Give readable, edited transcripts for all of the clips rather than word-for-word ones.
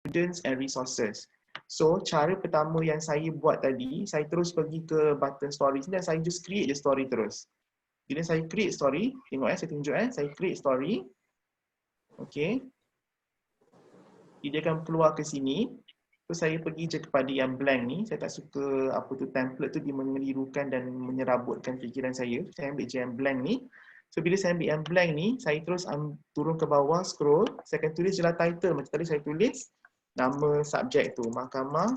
students and resources. So cara pertama yang saya buat tadi, saya terus pergi ke button stories ni dan saya just create the story terus. Bila saya create story, tengok saya tunjuk saya create story. Okay. Dia akan keluar ke sini. So saya pergi je kepada yang blank ni. Saya tak suka apa tu template tu, dia mengelirukan dan menyerabutkan fikiran saya. Saya ambil je yang blank ni. So bila saya ambil yang blank ni, saya terus turun ke bawah, scroll. Saya akan tulis je lah title. Macam tadi saya tulis nama subjek tu, Mahkamah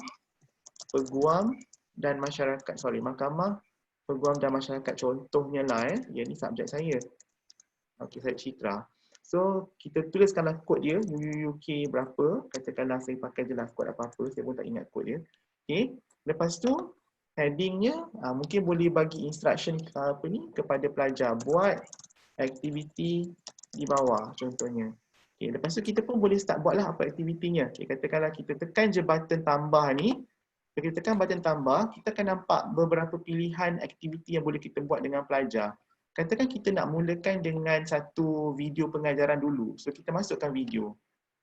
Peguam dan Masyarakat. Mahkamah Peguam dan Masyarakat. Contohnya lah yang ni subjek saya. Okey, saya Citra. So, kita tuliskanlah kod dia, UUUK berapa. Katakanlah saya pakai je lah kod apa-apa, saya pun tak ingat kod dia. Okey, lepas tu headingnya mungkin boleh bagi instruction kepada pelajar buat aktiviti di bawah contohnya. Okay, lepas tu kita pun boleh start buatlah apa aktivitinya. Okay, katakanlah kita tekan je button tambah ni. Bila kita tekan button tambah, kita akan nampak beberapa pilihan aktiviti yang boleh kita buat dengan pelajar. Katakan kita nak mulakan dengan satu video pengajaran dulu. So kita masukkan video.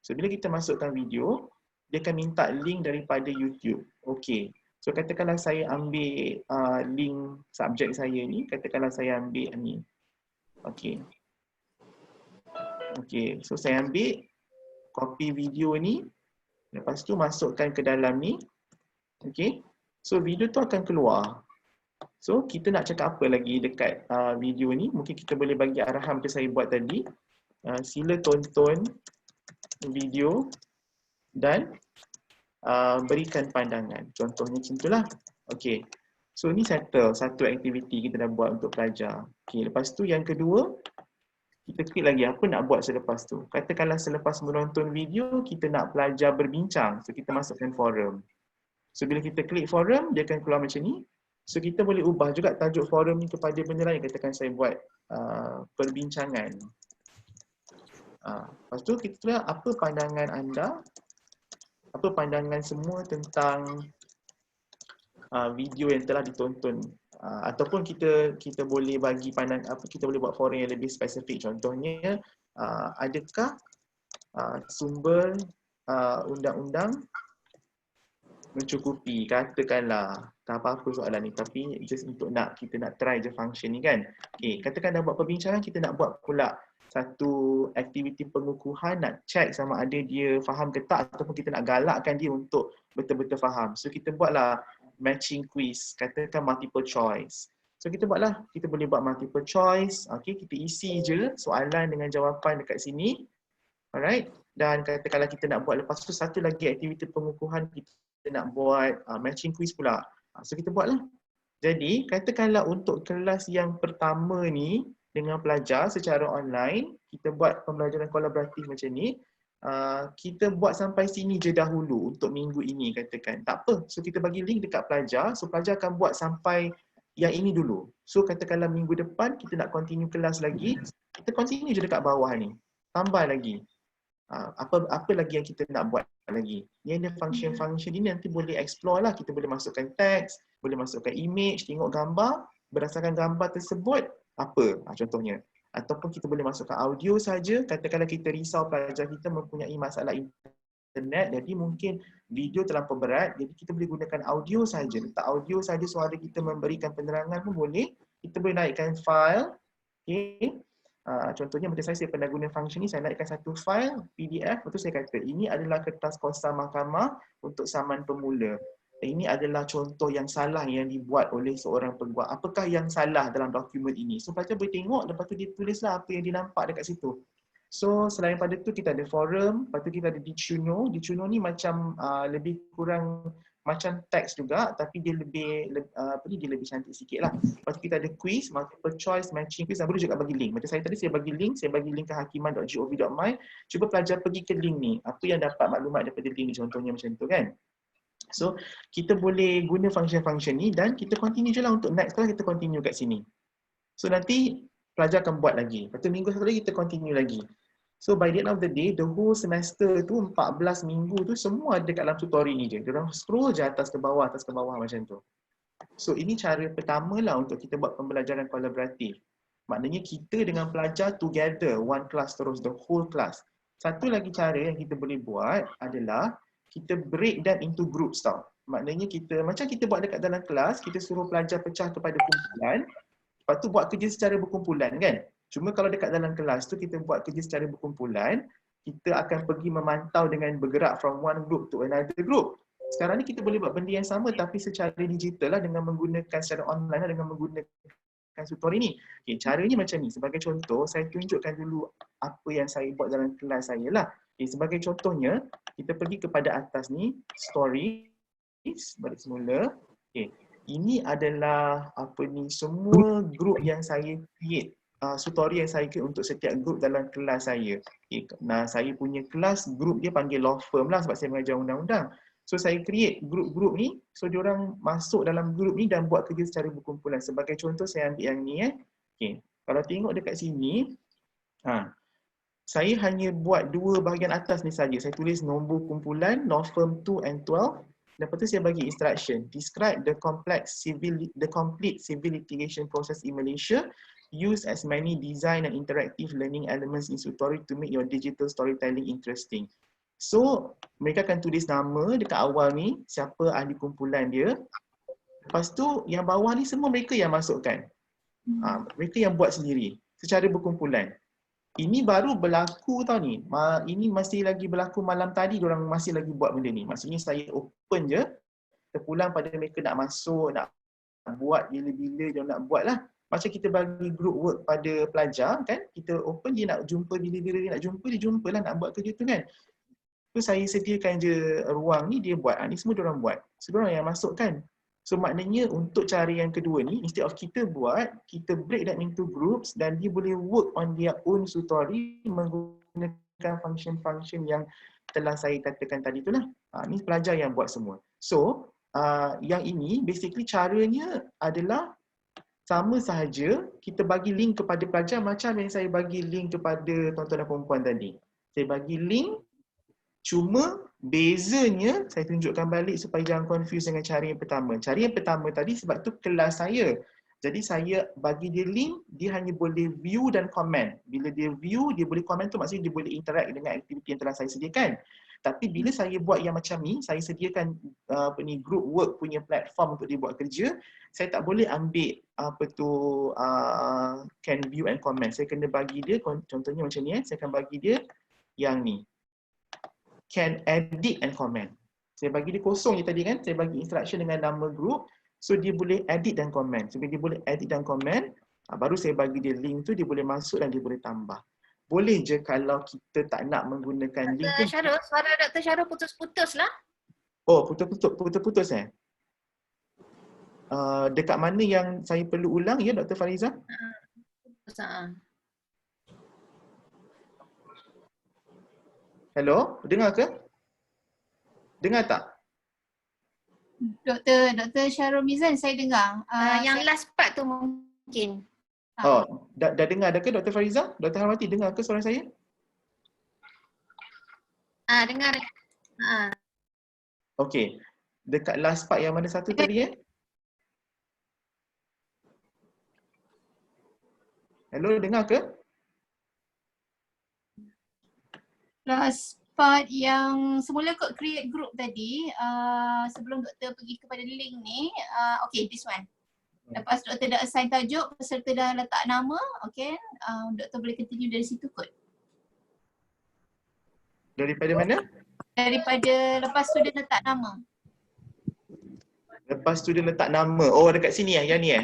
So bila kita masukkan video, dia akan minta link daripada YouTube. Okay. So katakanlah saya ambil link subjek saya ni, katakanlah saya ambil ni. Okay. Okay, so saya ambil copy video ni, lepas tu masukkan ke dalam ni. Okay, so video tu akan keluar. So kita nak cakap apa lagi dekat video ni, mungkin kita boleh bagi arahan macam saya buat tadi. Sila tonton video dan berikan pandangan. Contohnya macam itulah. Okay, so ni settle satu aktiviti kita dah buat untuk pelajar. Okay, lepas tu yang kedua, kita klik lagi apa nak buat selepas tu. Katakanlah selepas menonton video, kita nak pelajar berbincang. So kita masukkan forum. So bila kita klik forum, dia akan keluar macam ni. So kita boleh ubah juga tajuk forum ni kepada benda lain. Katakan saya buat perbincangan. Lepas tu kita tulis apa pandangan anda, apa pandangan semua tentang video yang telah ditonton. Ataupun kita boleh bagi kita boleh buat forum yang lebih spesifik. Contohnya, adakah sumber undang-undang mencukupi? Katakanlah, tak apa-apa soalan ni, tapi just untuk kita nak try je function ni kan. Okay, katakan dah buat perbincangan, kita nak buat pula satu aktiviti pengukuhan, nak check sama ada dia faham ke tak, ataupun kita nak galakkan dia untuk betul-betul faham. So kita buatlah matching quiz, katakan multiple choice. So kita buatlah, kita boleh buat multiple choice. Okay, kita isi je soalan dengan jawapan dekat sini. Alright, dan katakanlah kita nak buat lepas tu satu lagi aktiviti pengukuhan, kita nak buat matching quiz pula. So kita buatlah. Jadi katakanlah untuk kelas yang pertama ni dengan pelajar secara online, kita buat pembelajaran kolaboratif macam ni. Kita buat sampai sini je dahulu untuk minggu ini katakan. Tak apa, so kita bagi link dekat pelajar, so pelajar akan buat sampai yang ini dulu. So katakanlah minggu depan kita nak continue kelas lagi, kita continue je dekat bawah ni. Tambah lagi. Apa lagi yang kita nak buat lagi. Yang ada function-function ini nanti boleh explore lah. Kita boleh masukkan teks, boleh masukkan image, tengok gambar, berdasarkan gambar tersebut, apa contohnya. Ataupun kita boleh masukkan audio saja. Katakanlah kita risau pelajar kita mempunyai masalah internet, jadi mungkin video terlampau berat, jadi kita boleh gunakan audio saja. Letak audio saja, suara kita memberikan penerangan pun boleh. Kita boleh naikkan file. Okay. Contohnya macam saya pernah guna function ni, saya naikkan satu file PDF, lepas tu saya kata ini adalah kertas kosa mahkamah untuk saman pemula. Ini adalah contoh yang salah yang dibuat oleh seorang pembuat. Apakah yang salah dalam dokumen ini? So pelajar boleh tengok, lepas tu dia tulislah apa yang dia nampak dekat situ. So selain pada tu kita ada forum, lepas tu kita ada Dicuno. Dicuno ni macam lebih kurang macam teks juga, tapi dia lebih cantik sikit lah. Lepas tu kita ada quiz, multiple choice, matching quiz, dan boleh juga bagi link. Macam saya tadi saya bagi link ke hakiman.gov.my. Cuba pelajar pergi ke link ni. Apa yang dapat maklumat daripada link ni, contohnya macam tu kan. So kita boleh guna function-function ni dan kita continue je lah untuk next class kita continue kat sini. So nanti pelajar akan buat lagi. Lepas tu minggu satu lagi kita continue lagi. So by the end of the day, the whole semester tu 14 minggu tu semua ada kat dalam tutorial ni je. Diorang scroll je atas ke bawah macam tu. So ini cara pertama lah untuk kita buat pembelajaran kolaboratif. Maknanya kita dengan pelajar together, one class terus, the whole class. Satu lagi cara yang kita boleh buat adalah kita break them into groups tau. Maknanya kita, macam kita buat dekat dalam kelas, kita suruh pelajar pecah kepada kumpulan, lepas tu buat kerja secara berkumpulan kan. Cuma kalau dekat dalam kelas tu kita buat kerja secara berkumpulan, kita akan pergi memantau dengan bergerak from one group to another group. Sekarang ni kita boleh buat benda yang sama tapi secara digital lah, dengan menggunakan secara online lah, dengan menggunakan tutorial ni. Okay, caranya macam ni. Sebagai contoh, saya tunjukkan dulu apa yang saya buat dalam kelas saya lah. Okay, sebagai contohnya, kita pergi kepada atas ni, stories, balik semula. Okay, ini adalah apa ni, semua group yang saya create, tutorial yang saya create untuk setiap group dalam kelas saya. Okay, nah, saya punya kelas, group dia panggil law firm lah sebab saya mengajar undang-undang. So saya create group-group ni, so diorang masuk dalam group ni dan buat kerja secara berkumpulan. Sebagai contoh saya ambil yang ni Okay. Kalau tengok dekat sini, saya hanya buat dua bahagian atas ni saja. Saya tulis nombor kumpulan, law firm 2 and 12. Lepas tu saya bagi instruction, describe the complete civil litigation process in Malaysia. Use as many design and interactive learning elements in tutorial to make your digital storytelling interesting. So, mereka akan tulis nama dekat awal ni, siapa ahli kumpulan dia. Lepas tu, yang bawah ni semua mereka yang masukkan. Mereka yang buat sendiri, secara berkumpulan. Ini baru berlaku tau ni. Ini masih lagi berlaku malam tadi, diorang masih lagi buat benda ni. Maksudnya saya open je, terpulang pada mereka nak masuk, nak buat bila-bila dia nak buat lah. Macam kita bagi group work pada pelajar kan, kita open, dia nak jumpa bila-bila dia nak jumpa, dia jumpa lah nak buat kerja tu kan. So saya sediakan je ruang ni, dia buat. Ni semua diorang buat. So diorang yang masukkan. So maknanya untuk cara yang kedua ni, instead of kita buat, kita break them into groups dan dia boleh work on their own tutorial menggunakan function-function yang telah saya katakan tadi tu lah. Ni pelajar yang buat semua. So yang ini basically caranya adalah sama sahaja, kita bagi link kepada pelajar macam yang saya bagi link kepada tuan-tuan dan perempuan tadi. Saya bagi link, cuma bezanya saya tunjukkan balik supaya jangan confuse dengan cara yang pertama. Cara yang pertama tadi sebab tu kelas saya. Jadi saya bagi dia link, dia hanya boleh view dan komen. Bila dia view, dia boleh komen tu maksudnya dia boleh interact dengan aktiviti yang telah saya sediakan. Tapi bila saya buat yang macam ni, saya sediakan group work punya platform untuk dia buat kerja, saya tak boleh ambil can view and comment. Saya kena bagi dia, contohnya macam ni saya akan bagi dia yang ni. Can edit and comment. Saya bagi dia kosong je tadi kan, saya bagi instruction dengan nama group, so dia boleh edit dan comment. So dia boleh edit dan comment, baru saya bagi dia link tu, dia boleh masuk dan dia boleh tambah. Boleh je kalau kita tak nak menggunakan link tu. Suara Dr. Syarul putus-putus lah. Oh, putus-putus dekat mana yang saya perlu ulang ya Dr. Fariza? Hello, dengar ke? Dengar tak? Dr. Syarul Mizan, saya dengar. Yang last part tu mungkin. Oh, dah dengar dah ke Dr. Fariza? Dr. Harwati dengar ke suara saya? Dengar. Okey. Dekat last part yang mana satu tadi Hello, dengar ke? Last part yang semula kot create group tadi, sebelum doktor pergi kepada link ni, okay, this one. Lepas doktor dah assign tajuk, peserta dah letak nama, okay, doktor boleh continue dari situ kot. Daripada mana? Daripada lepas student letak nama. Lepas student letak nama, oh dekat sini yang ni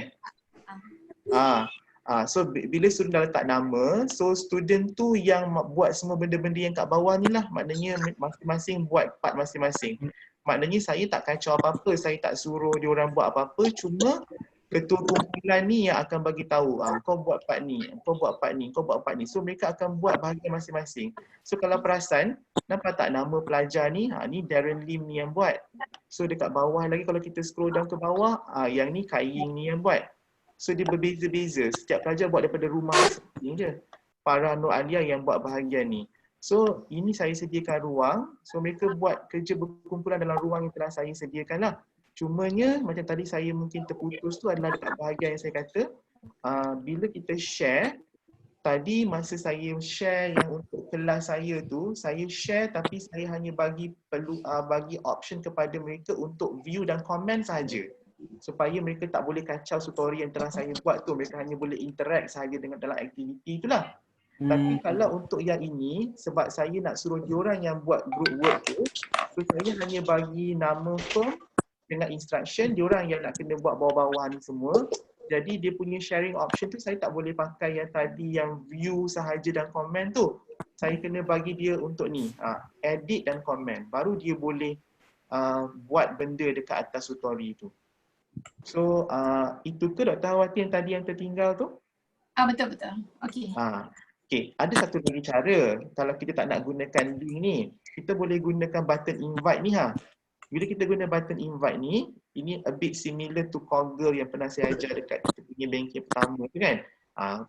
so bila student dah letak nama, so student tu yang buat semua benda-benda yang kat bawah ni lah. Maknanya masing-masing buat part masing-masing. Maknanya saya tak kacau apa-apa, saya tak suruh dia orang buat apa-apa, cuma ketua kumpulan ni yang akan bagi tahu, kau buat part ni, kau buat part ni, kau buat part ni. So mereka akan buat bahagian masing-masing. So kalau perasan, nampak tak nama pelajar ni, ni Darren Lim ni yang buat. So dekat bawah lagi kalau kita scroll down ke bawah, yang ni Kai Ying ni yang buat. So dia berbeza-beza, setiap pelajar buat daripada rumah ni je. Farah Nur Alia yang buat bahagian ni. So ini saya sediakan ruang, so mereka buat kerja berkumpulan dalam ruang yang telah saya sediakan lah. Cumanya macam tadi saya mungkin terputus tu adalah dekat bahagian yang saya kata, bila kita share, tadi masa saya share yang untuk kelas saya tu, saya share tapi saya hanya bagi bagi option kepada mereka untuk view dan komen saja. Supaya mereka tak boleh kacau tutorial yang telah saya buat tu, mereka hanya boleh interact sahaja dengan dalam aktiviti itulah. Tapi kalau untuk yang ini, sebab saya nak suruh diorang yang buat group work tu, so saya hanya bagi nama firm dengan instruction, diorang yang nak kena buat bawah-bawah ni semua. Jadi dia punya sharing option tu saya tak boleh pakai yang tadi yang view sahaja dan komen tu. Saya kena bagi dia untuk ni, edit dan komen. Baru dia boleh buat benda dekat atas tutorial tu. So itu ke Dr. Hawati yang tadi yang tertinggal tu? Betul. Okey. Okay, ada satu lagi cara kalau kita tak nak gunakan link ni. Kita boleh gunakan button invite ni Bila kita guna button invite ni, ini a bit similar to Coggle yang pernah saya ajar dekat kita punya banking pertama tu kan.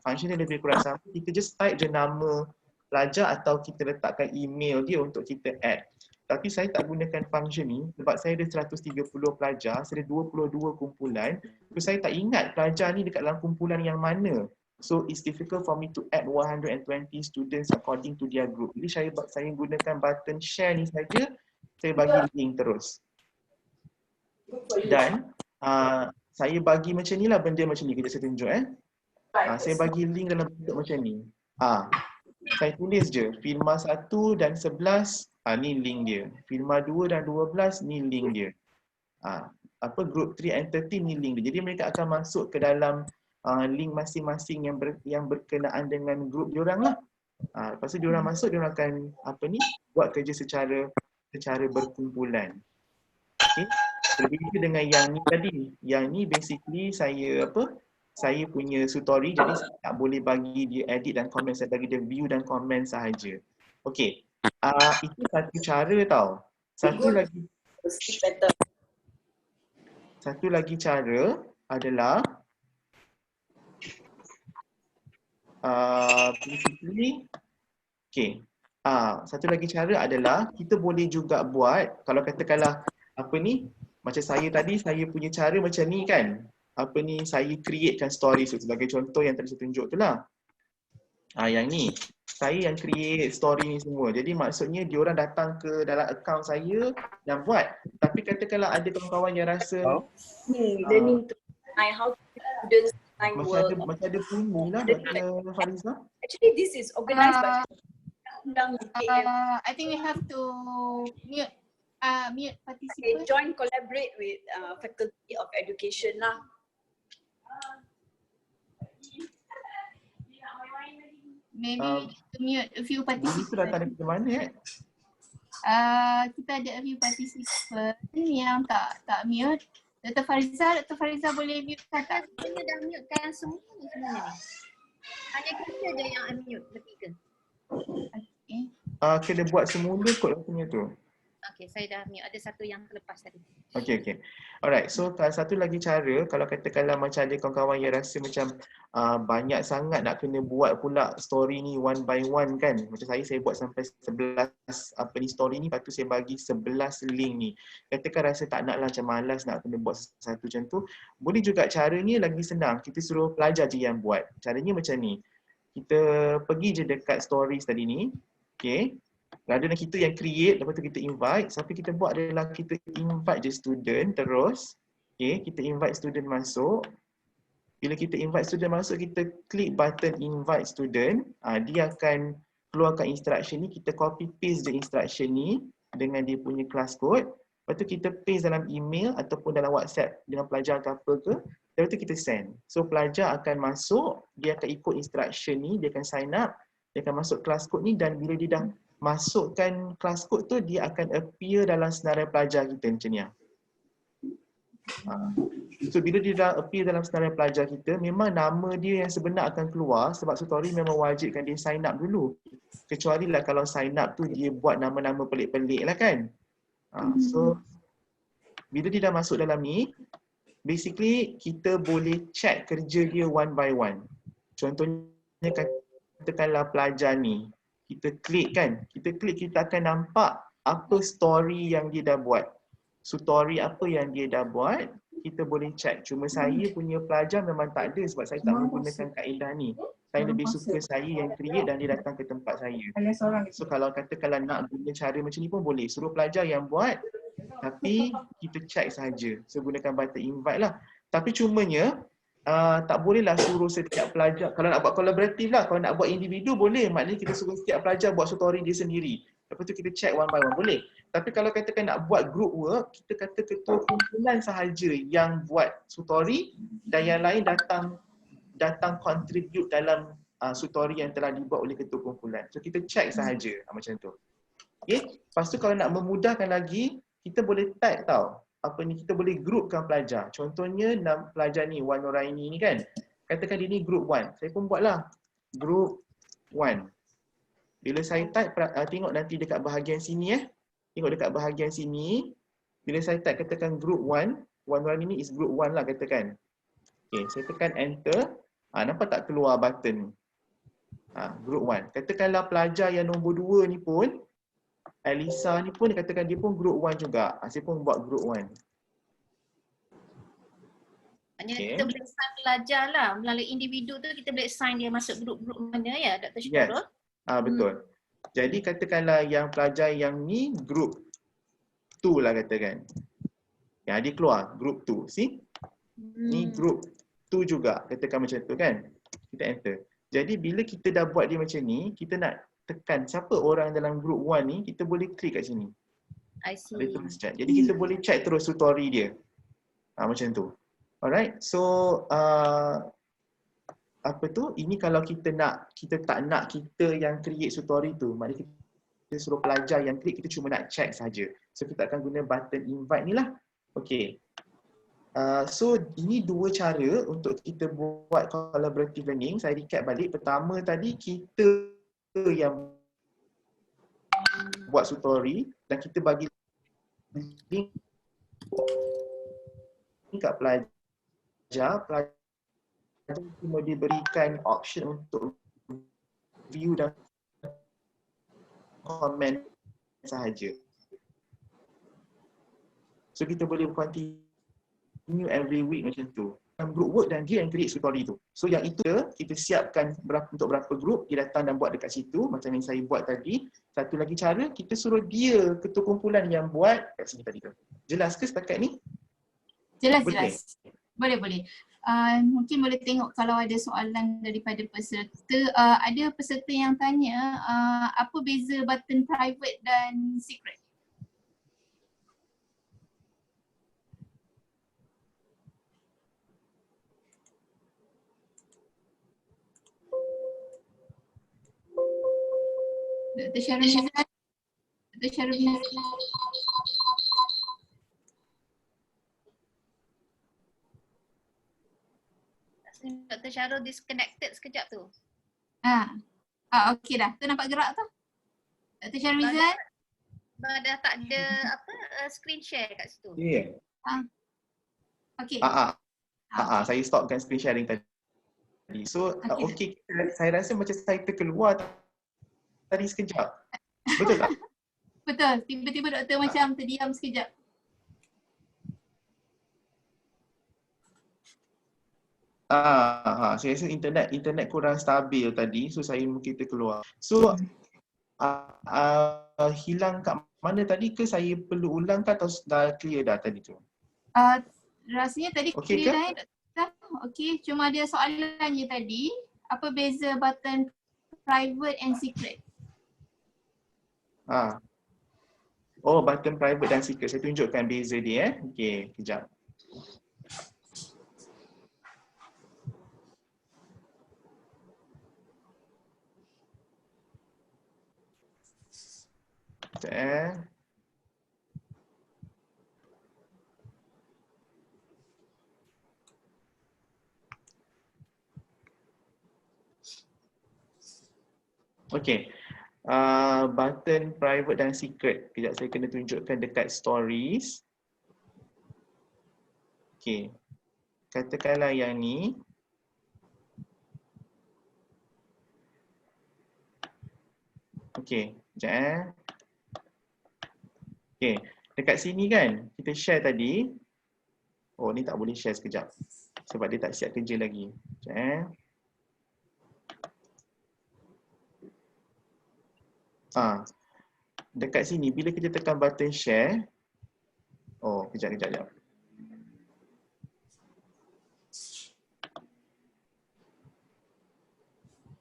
Function dia lebih kurang sama. Kita just type je nama pelajar atau kita letakkan email dia untuk kita add. Tapi saya tak gunakan function ni sebab saya ada 130 pelajar, saya ada 22 kumpulan. So saya tak ingat pelajar ni dekat dalam kumpulan yang mana. So it's difficult for me to add 120 students according to their group. Jadi saya gunakan button share ni saja, saya bagi link terus. Dan saya bagi macam ni lah benda macam ni, kita saya tunjuk saya bagi link dalam bentuk macam ni. Saya tulis je Filma 1 dan 11, ni link dia. Filma 2 dan 12, ni link dia. Group 3 and 13 ni link dia. Jadi mereka akan masuk ke dalam link masing-masing yang berkenaan dengan group diorang lah. Lepas tu diorang masuk, diorang akan buat kerja secara berkumpulan. Okay. Berbeza dengan yang ni tadi. Yang ni basically saya punya tutorial, jadi saya tak boleh bagi dia edit dan komen, saya bagi dia view dan komen sahaja. Okey. Itu satu cara tau. Satu lagi cara adalah basically satu lagi cara adalah kita boleh juga buat, kalau katakanlah macam saya tadi, saya punya cara macam ni kan. Saya createkan story sebagai contoh yang tadi saya tunjuk tu lah. Yang ni, saya yang create story ni semua. Jadi maksudnya diorang datang ke dalam account saya dan buat. Tapi katakanlah ada kawan-kawan yang rasa learning to how students work. Macam ada bunyi lah Dr. Fariza. Actually this is organized by I think we have to mute participants. Join collaborate with Faculty of Education lah. Maybe we need to mute a few participants. Itu datang dari mana Kita ada a few participants yang tak mute. Dr. Fariza boleh mute tak? Kita dah mute kan semua ni sebenarnya ni. Hanya kita je yang unmute bertiga. Okay. Kena buat semula kot rasanya tu. Okey, saya dah mute. Ada satu yang terlepas tadi. Okay. Alright, so satu lagi cara, kalau katakanlah macam ada kawan-kawan yang rasa macam banyak sangat nak kena buat pula story ni one by one kan. Macam saya buat sampai 11 story ni, lepas tu saya bagi 11 link ni. Katakan rasa tak nak lah, macam malas nak kena buat satu macam tu. Boleh juga caranya lagi senang, kita suruh pelajar je yang buat. Caranya macam ni, kita pergi je dekat stories tadi ni, okay. Rather than kita yang create, lepas tu kita invite, tapi kita buat adalah kita invite je student terus. Okay, kita invite student masuk. Bila kita invite student masuk, kita klik button invite student. Dia akan keluarkan instruction ni, kita copy paste the instruction ni dengan dia punya class code. Lepas tu kita paste dalam email ataupun dalam WhatsApp dengan pelajar ke apa ke. Lepas tu kita send. So pelajar akan masuk, dia akan ikut instruction ni, dia akan sign up, dia akan masuk class code ni, dan bila dia dah masukkan class code tu, dia akan appear dalam senarai pelajar kita macam ni. So bila dia dah appear dalam senarai pelajar kita, memang nama dia yang sebenar akan keluar sebab tutorial memang wajibkan dia sign up dulu. Kecuali lah kalau sign up tu dia buat nama-nama pelik-pelik lah kan. So bila dia dah masuk dalam ni, basically kita boleh check kerja dia one by one. Contohnya katakanlah pelajar ni, kita klik kan, kita akan nampak apa story yang dia dah buat. story apa yang dia dah buat, kita boleh check. Cuma saya punya pelajar memang tak ada sebab saya tak menggunakan kaedah ni. Saya lebih suka saya yang create dan dia datang ke tempat saya. So kalau katakanlah nak guna cara macam ni pun boleh. Suruh pelajar yang buat, tapi kita check saja. So gunakan button invite lah. Tapi cumanya tak bolehlah suruh setiap pelajar. Kalau nak buat kolaboratif lah, kalau nak buat individu boleh. Maknanya kita suruh setiap pelajar buat tutorial dia sendiri. Lepas tu kita check one by one, boleh. Tapi kalau katakan nak buat group work, kita kata ketua kumpulan sahaja yang buat tutorial dan yang lain datang contribute dalam tutorial yang telah dibuat oleh ketua kumpulan. So kita check sahaja macam tu. Okay. Lepas tu kalau nak memudahkan lagi, kita boleh tag tau. Apa ni, kita boleh groupkan pelajar. Contohnya pelajar ni, Wan Nuraini ni kan. Katakan dia ni group 1. Saya pun buatlah group 1. Bila saya type, tengok nanti dekat bahagian sini Tengok dekat bahagian sini. Bila saya type katakan group 1, Wan Nuraini ni is group 1 lah katakan. Okay, saya tekan enter. Nampak tak keluar button? Group 1. Katakanlah pelajar yang nombor 2 ni pun, Elisa ni pun dia katakan dia pun group 1 juga. Saya pun buat group 1. Maknanya kita boleh assign pelajar lah. Melalui individu tu kita boleh assign dia masuk grup-grup mana ya, Dr. Syukurul? Yes. Betul. Jadi katakanlah yang pelajar yang ni group 2 lah katakan. Yang dia keluar group 2. See? Ni group 2 juga. Katakan macam tu kan. Kita enter. Jadi bila kita dah buat dia macam ni, kita nak tekan siapa orang dalam group 1 ni, kita boleh klik kat sini. I see. Ada tulis chat. Jadi kita boleh check terus tutorial dia. Macam tu. Alright. So apa tu? Ini kalau kita tak nak kita yang create tutorial tu, maknanya kita suruh pelajar yang klik, kita cuma nak check saja. So kita akan guna button invite ni lah. Okay. So ini dua cara untuk kita buat collaborative learning. Saya recap balik. Pertama tadi kita yang buat tutorial dan kita bagi link kat pelajar cuma diberikan option untuk view dan komen sahaja. So kita boleh continue every week macam tu. Group work dan dia yang create tutorial tu. So yang itu kita siapkan untuk berapa group, dia datang dan buat dekat situ macam yang saya buat tadi. Satu lagi cara, kita suruh dia ketua kumpulan yang buat kat sini tadi tu. Jelas ke setakat ni? Jelas, boleh? jelas. Boleh. Mungkin boleh tengok kalau ada soalan daripada peserta. Ada peserta yang tanya apa beza button private dan secret? Dr. Syarul Mizan. Dr. Syarul Mizan. Dr. Syarul disconnected sekejap tu. Okey dah. Tu nampak gerak tu. Dr. Syarul Mizan. Dah tak ada screen share kat situ. Ya. Okey. Saya stopkan screen sharing tadi. So okey, saya rasa macam saya terkeluar tadi sekejap. Betul tak? Betul. Tiba-tiba doktor macam terdiam sekejap. Saya rasa internet kurang stabil tadi, so saya mungkin terkeluar. So hilang kat mana tadi ke saya perlu ulangkan atau dah clear dah tadi tu? Rasanya tadi Okay clear dah doktor. Okey, cuma ada soalan je tadi. Apa beza button private and secret? Oh, button private dan secret. Saya tunjukkan beza dia. Okey, kejap. Sekejap. Okey. Button private dan secret. Kejap saya kena tunjukkan dekat stories. Okey. Katakanlah yang ni. Okey, sekejap. Okey. dekat sini kan kita share tadi. Oh, ni tak boleh share sekejap. Sebab dia tak siap kerja lagi. Sekejap dekat sini bila kita tekan button share. Oh, kejap.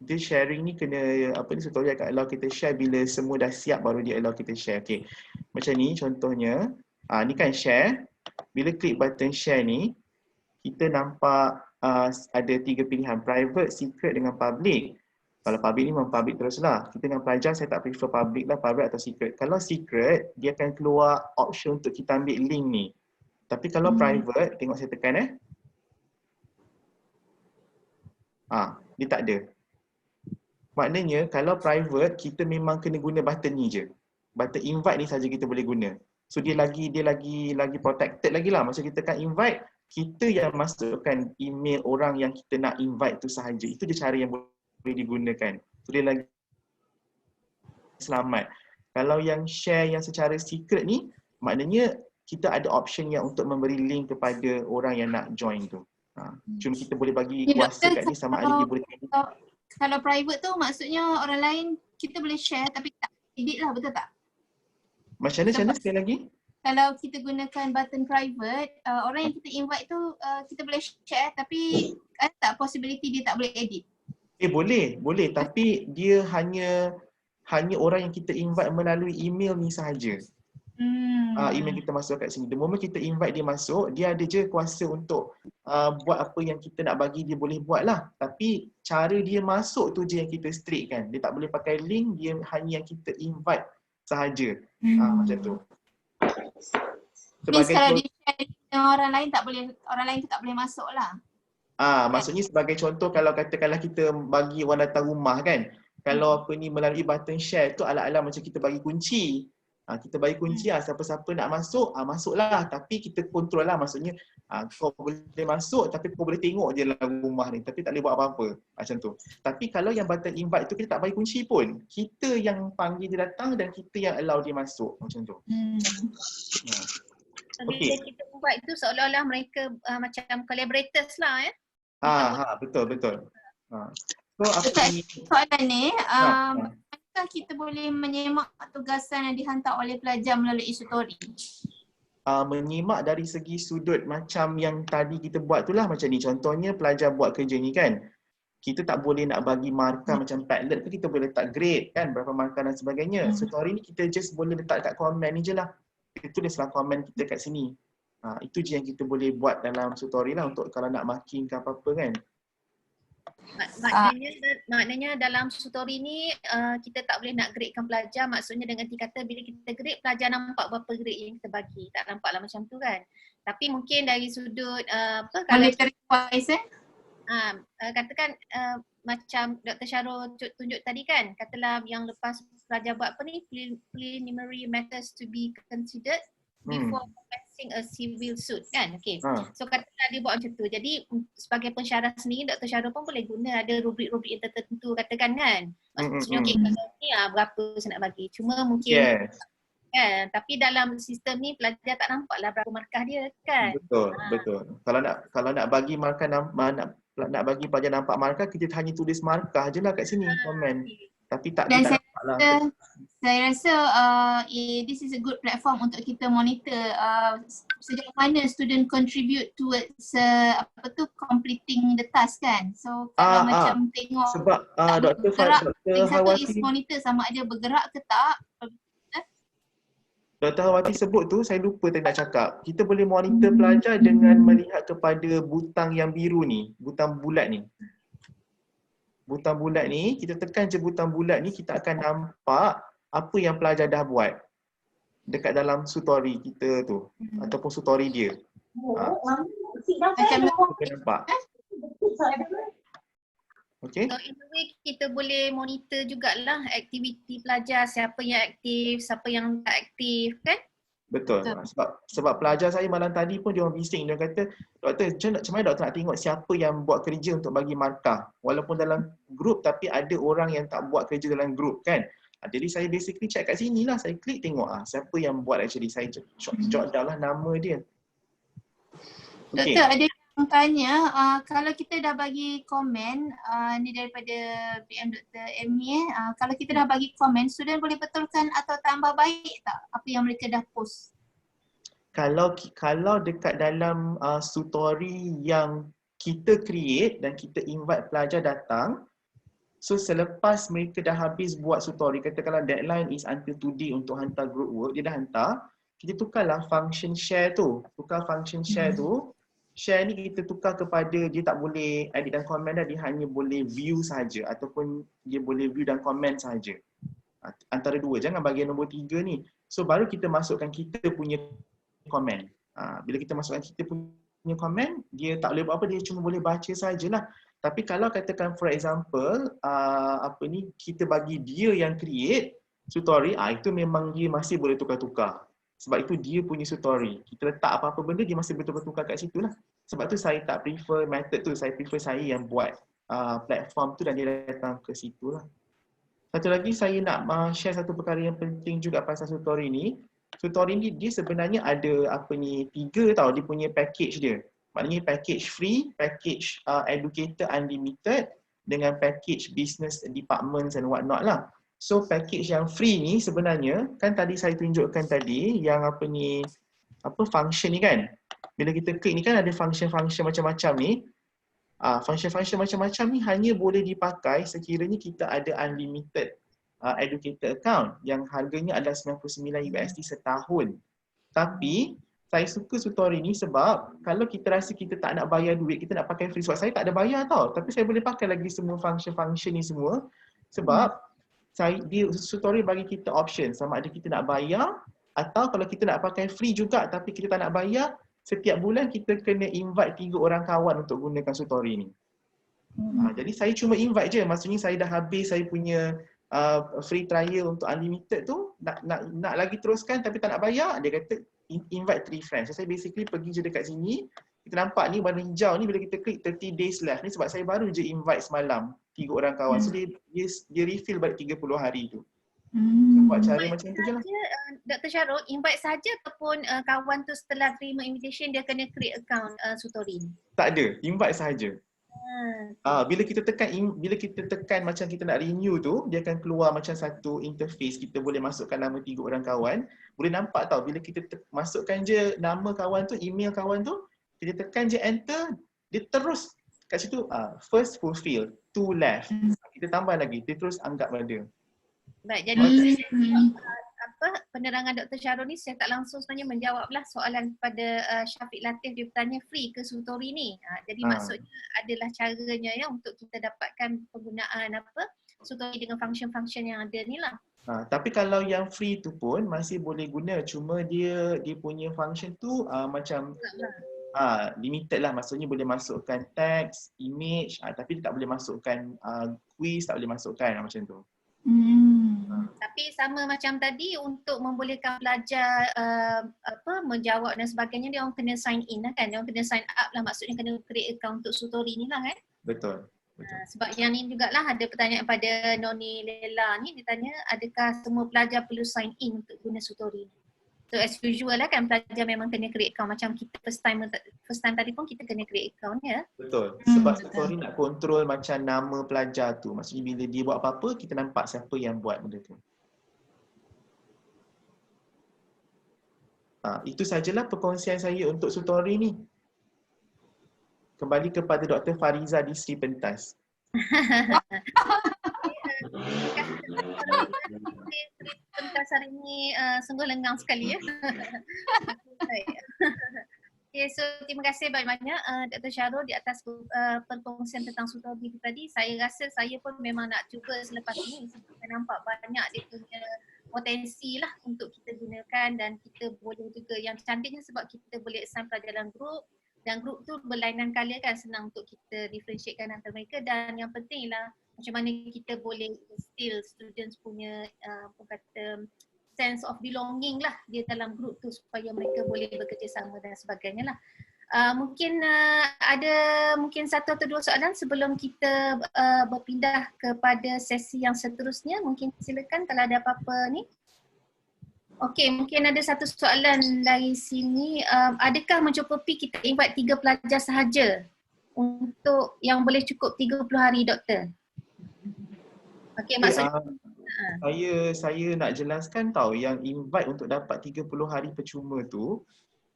Dia sharing ni kena tutorial akan allow kita share bila semua dah siap baru dia allow kita share. Okey. Macam ni contohnya. Ni kan share. Bila klik button share ni, kita nampak ada 3 pilihan, private, secret dengan public. Kalau public ni memang public teruslah. Kita dengan pelajar saya tak prefer public lah, private atau secret. Kalau secret, dia akan keluar option untuk kita ambil link ni. Tapi kalau private, tengok saya tekan dia tak ada. Maknanya kalau private, kita memang kena guna button ni je. Button invite ni saja kita boleh guna. So dia lagi protected lagi lah. Masa kita tekan invite, kita yang masukkan email orang yang kita nak invite tu sahaja. Itu je cara yang boleh digunakan. So dia lagi selamat. Kalau yang share yang secara secret ni, maknanya kita ada option yang untuk memberi link kepada orang yang nak join tu. Cuma kita boleh bagi kuasa kat dia sama ada dia boleh tengok. Kalau private tu maksudnya orang lain kita boleh share tapi tak edit lah, betul tak? Macam mana sekali lagi? Kalau kita gunakan button private, orang yang kita invite tu kita boleh share tapi ada tak possibility dia tak boleh edit? Boleh tapi dia hanya orang yang kita invite melalui email ni sahaja. Email kita masuk kat sini. The moment kita invite dia masuk, dia ada je kuasa untuk buat apa yang kita nak bagi dia boleh buat lah. Tapi cara dia masuk tu je yang kita strict kan. Dia tak boleh pakai link, dia hanya yang kita invite sahaja. Macam tu. Means kalau dia share dengan orang lain tu tak boleh masuk lah. Maksudnya sebagai contoh kalau katakanlah kita bagi orang datang rumah kan. Kalau melalui button share tu ala-ala macam kita bagi kunci. Kita bagi kunci siapa-siapa nak masuk, masuklah. Tapi kita kontrol lah, maksudnya kau boleh masuk tapi kau boleh tengok je dalam rumah ni. Tapi tak boleh buat apa-apa. Macam tu. Tapi kalau yang button invite tu kita tak bagi kunci pun. Kita yang panggil dia datang dan kita yang allow dia masuk. Macam tu. Bila kita buat itu seolah-olah mereka macam collaborators lah betul. So apa ni? Soalan ni, apakah kita boleh menyemak tugasan yang dihantar oleh pelajar melalui Isotori? Menyimak dari segi sudut macam yang tadi kita buat tu lah, macam ni. Contohnya pelajar buat kerja ni kan. Kita tak boleh nak bagi markah macam Padlet tu kita boleh letak grade kan, berapa markah dan sebagainya. Story ni kita just boleh letak kat komen ni je lah. Itu dia salah komen kita kat sini. Itu je yang kita boleh buat dalam story lah untuk kalau nak marking ke apa-apa kan. Maknanya dalam story ni kita tak boleh nak gradekan pelajar. Maksudnya dengan kata bila kita grade, pelajar nampak berapa grade yang kita bagi. Tak nampaklah macam tu kan. Tapi mungkin dari sudut kalau katakan macam Dr. Syarul tunjuk tadi kan, katalah yang lepas pelajar buat apa ni, preliminary matters to be considered before commencing a civil suit kan. Okay. So katalah dia buat macam tu. Jadi sebagai pensyarah sendiri, Dr. Syarul pun boleh guna ada rubrik-rubrik yang tertentu katakan kan. Maksudnya okay, kalau ni berapa saya nak bagi. Cuma mungkin kan, tapi dalam sistem ni pelajar tak nampak lah berapa markah dia kan. Betul. Kalau nak bagi markah nak bagi pelajar nampak markah, kita hanya tulis markah je lah kat sini komen. Tapi tak nampak lah. Saya rasa this is a good platform untuk kita monitor sejauh mana student contribute towards completing the task kan. So kalau macam tengok sebab Dr. Hawati is monitor sama ada bergerak ke tak. Dr. Hawati sebut tu, saya lupa tadi nak cakap. Kita boleh monitor pelajar dengan melihat kepada butang yang biru ni, butang bulat ni. Butang bulat ni, kita tekan je butang bulat ni, kita akan nampak apa yang pelajar dah buat dekat dalam story kita tu ataupun story dia. Macam kita nampak. Okay. So in a way kita boleh monitor jugalah aktiviti pelajar, siapa yang aktif, siapa yang tak aktif kan? Betul. Sebab pelajar saya malam tadi pun dia orang bising, dia kata, doktor macam mana doktor nak tengok siapa yang buat kerja untuk bagi markah. Walaupun dalam grup tapi ada orang yang tak buat kerja dalam grup kan. Jadi saya basically check kat sini lah, saya klik tengok siapa yang buat actually, saya jot down lah nama dia. Doktor, ada yang tanya, kalau kita dah bagi komen, ni daripada PM Dr. M ni, kalau kita dah bagi komen, student boleh betulkan atau tambah baik tak apa yang mereka dah post? Kalau dekat dalam tutori yang kita create dan kita invite pelajar datang, so selepas mereka dah habis buat tutori, katakanlah deadline is until today untuk hantar group work, dia dah hantar, kita tukarlah function share tu. Tukar function share tu, share ni kita tukar kepada dia tak boleh edit dan komen dah, dia hanya boleh view saja ataupun dia boleh view dan komen saja. Antara dua, jangan bahagian nombor 3 ni. So baru kita masukkan kita punya komen. Bila kita masukkan kita punya komen, dia tak boleh buat apa, dia cuma boleh baca sajalah. Tapi kalau katakan for example, kita bagi dia yang create tutori, itu memang dia masih boleh tukar-tukar. Sebab itu dia punya tutori. Kita letak apa-apa benda, dia masih boleh tukar-tukar kat situ lah. Sebab tu saya tak prefer method tu, saya prefer saya yang buat platform tu dan dia datang ke situ lah. Satu lagi saya nak share satu perkara yang penting juga pasal tutori ni. Tutori ni dia sebenarnya ada 3 tau dia punya package dia. Maknanya package free, package educator unlimited dengan package business departments and what not lah. So package yang free ni sebenarnya kan tadi saya tunjukkan tadi yang function ni kan. Bila kita klik ni kan ada function-function macam-macam ni. Function-function macam-macam ni hanya boleh dipakai sekiranya kita ada unlimited educator account yang harganya adalah $99 setahun. Tapi saya suka tutori ni sebab kalau kita rasa kita tak nak bayar duit, kita nak pakai free, sebab saya tak ada bayar tau, tapi saya boleh pakai lagi semua function-function ni semua sebab tutori bagi kita option sama ada kita nak bayar atau kalau kita nak pakai free juga tapi kita tak nak bayar, setiap bulan kita kena invite 3 orang kawan untuk gunakan tutori ni. Jadi saya cuma invite je, maksudnya saya dah habis saya punya free trial untuk unlimited tu, nak lagi teruskan tapi tak nak bayar, dia kata invite 3 friends. So saya basically pergi je dekat sini, kita nampak ni warna hijau ni bila kita klik 30 days left ni sebab saya baru je invite semalam 3 orang kawan. So dia refill balik 30 hari tu. So, buat cara macam tu je lah. Dr. Syarul, invite saja ataupun kawan tu setelah terima invitation dia kena create account tutori? Tak ada, invite sahaja. Bila kita tekan macam kita nak renew tu, dia akan keluar macam satu interface, kita boleh masukkan nama 3 orang kawan. Boleh nampak tau bila kita masukkan je nama kawan tu, email kawan tu, kita tekan je enter, dia terus kat situ first fulfill, 2 left. Kita tambah lagi, dia terus anggap ada. Baik, jadi penerangan Dr. Syarul ni saya tak langsung sebenarnya menjawablah soalan kepada Syafiq Latif, dia bertanya free ke tutori ni. Jadi maksudnya adalah caranya ya untuk kita dapatkan penggunaan tutori dengan function-function yang ada ni lah. Tapi kalau yang free tu pun masih boleh guna, cuma dia punya function tu macam limited lah, maksudnya boleh masukkan text, image, tapi tak boleh masukkan quiz, tak boleh masukkan macam tu. Tapi sama macam tadi untuk membolehkan pelajar menjawab dan sebagainya, dia orang kena sign in lah kan, dia orang kena sign up lah, maksudnya kena create account untuk tutori ni lah kan. Betul. Sebab yang ni jugalah ada pertanyaan pada Noni Lela ni, dia tanya adakah semua pelajar perlu sign in untuk guna tutori ni. So as usual lah kan, pelajar memang kena create account, macam kita first time tadi pun kita kena create account ya. Betul, sebab tutori nak kontrol macam nama pelajar tu, maksudnya bila dia buat apa-apa kita nampak siapa yang buat benda tu. Itu sajalah perkongsian saya untuk tutori ni. Kembali kepada Dr. Fariza di Sri Pentas. Pentas hari ini sungguh lengang sekali ya. Okay, so terima kasih banyak-banyak Dr. Syarul di atas perkongsian tentang tutori tadi. Saya rasa saya pun memang nak cuba selepas ini sebab saya nampak banyak dia punya potensi lah untuk kita gunakan dan kita boleh juga, yang cantiknya sebab kita boleh assign pelajaran grup dan grup tu berlainan kala kan, senang untuk kita differentiatekan antara mereka dan yang penting lah macam mana kita boleh instill students punya sense of belonging lah dia dalam grup tu supaya mereka boleh bekerjasama dan sebagainya lah. Mungkin ada mungkin satu atau dua soalan sebelum kita berpindah kepada sesi yang seterusnya. Mungkin silakan kalau ada apa-apa ni. Okey, mungkin ada satu soalan dari sini. Adakah mencukupi kita invite 3 pelajar sahaja untuk yang boleh cukup 30 hari, Doktor? Okey, maksudnya Saya nak jelaskan tahu yang invite untuk dapat 30 hari percuma tu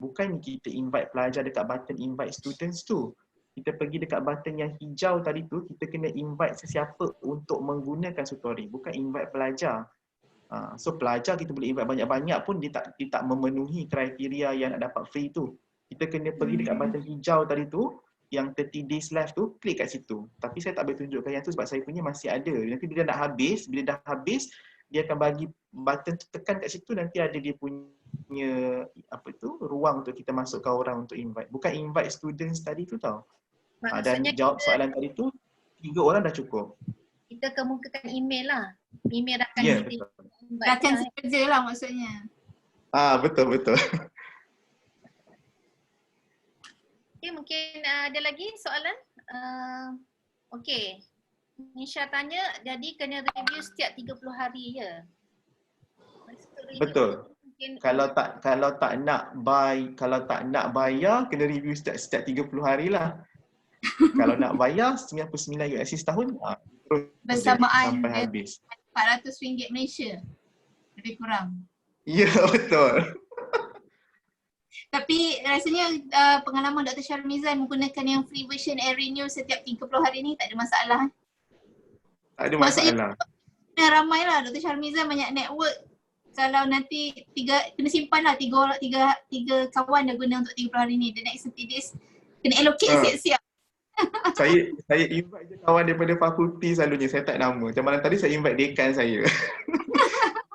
bukan kita invite pelajar dekat button invite students tu. Kita pergi dekat button yang hijau tadi tu, kita kena invite sesiapa untuk menggunakan Sutori, bukan invite pelajar. So pelajar kita boleh invite banyak-banyak pun dia tak memenuhi kriteria yang nak dapat free tu. Kita kena pergi dekat button hijau tadi tu, yang 30 days left tu, klik kat situ. Tapi saya tak boleh tunjukkan yang tu sebab saya punya masih ada. Nanti bila dah habis, dia akan bagi button tu, tekan kat situ, nanti ada dia punya ruang untuk kita masukkan orang untuk invite. Bukan invite students tadi tu tau. Dan jawab soalan tadi tu, 3 orang dah cukup. Kita kemukakan email lah. Email rakan Ya, kita. betul. Rakan sekerja lah maksudnya. Betul. Okay, mungkin ada lagi soalan? Okay. Nisha tanya, jadi kena review setiap 30 hari je? Betul. Mungkin Kalau tak nak bayar, kena review setiap 30 hari lah. Kalau nak bayar $99 setahun, terus Bersamaan sampai habis. RM400 Malaysia. Lebih kurang. Ya, betul. Tapi rasanya pengalaman Dr. Syarul Mizan menggunakan yang free version and renew setiap 30 hari ni tak ada masalah. Tak ada masalah. Maksudnya ramai lah Dr. Syarul Mizan banyak network. Kalau nanti kena simpan lah 3 kawan dah guna untuk 30 hari ni. The next 30 days kena allocate siap-siap. Saya invite je kawan daripada fakulti selalunya, saya tak nama. Macam malam tadi saya invite dekan saya.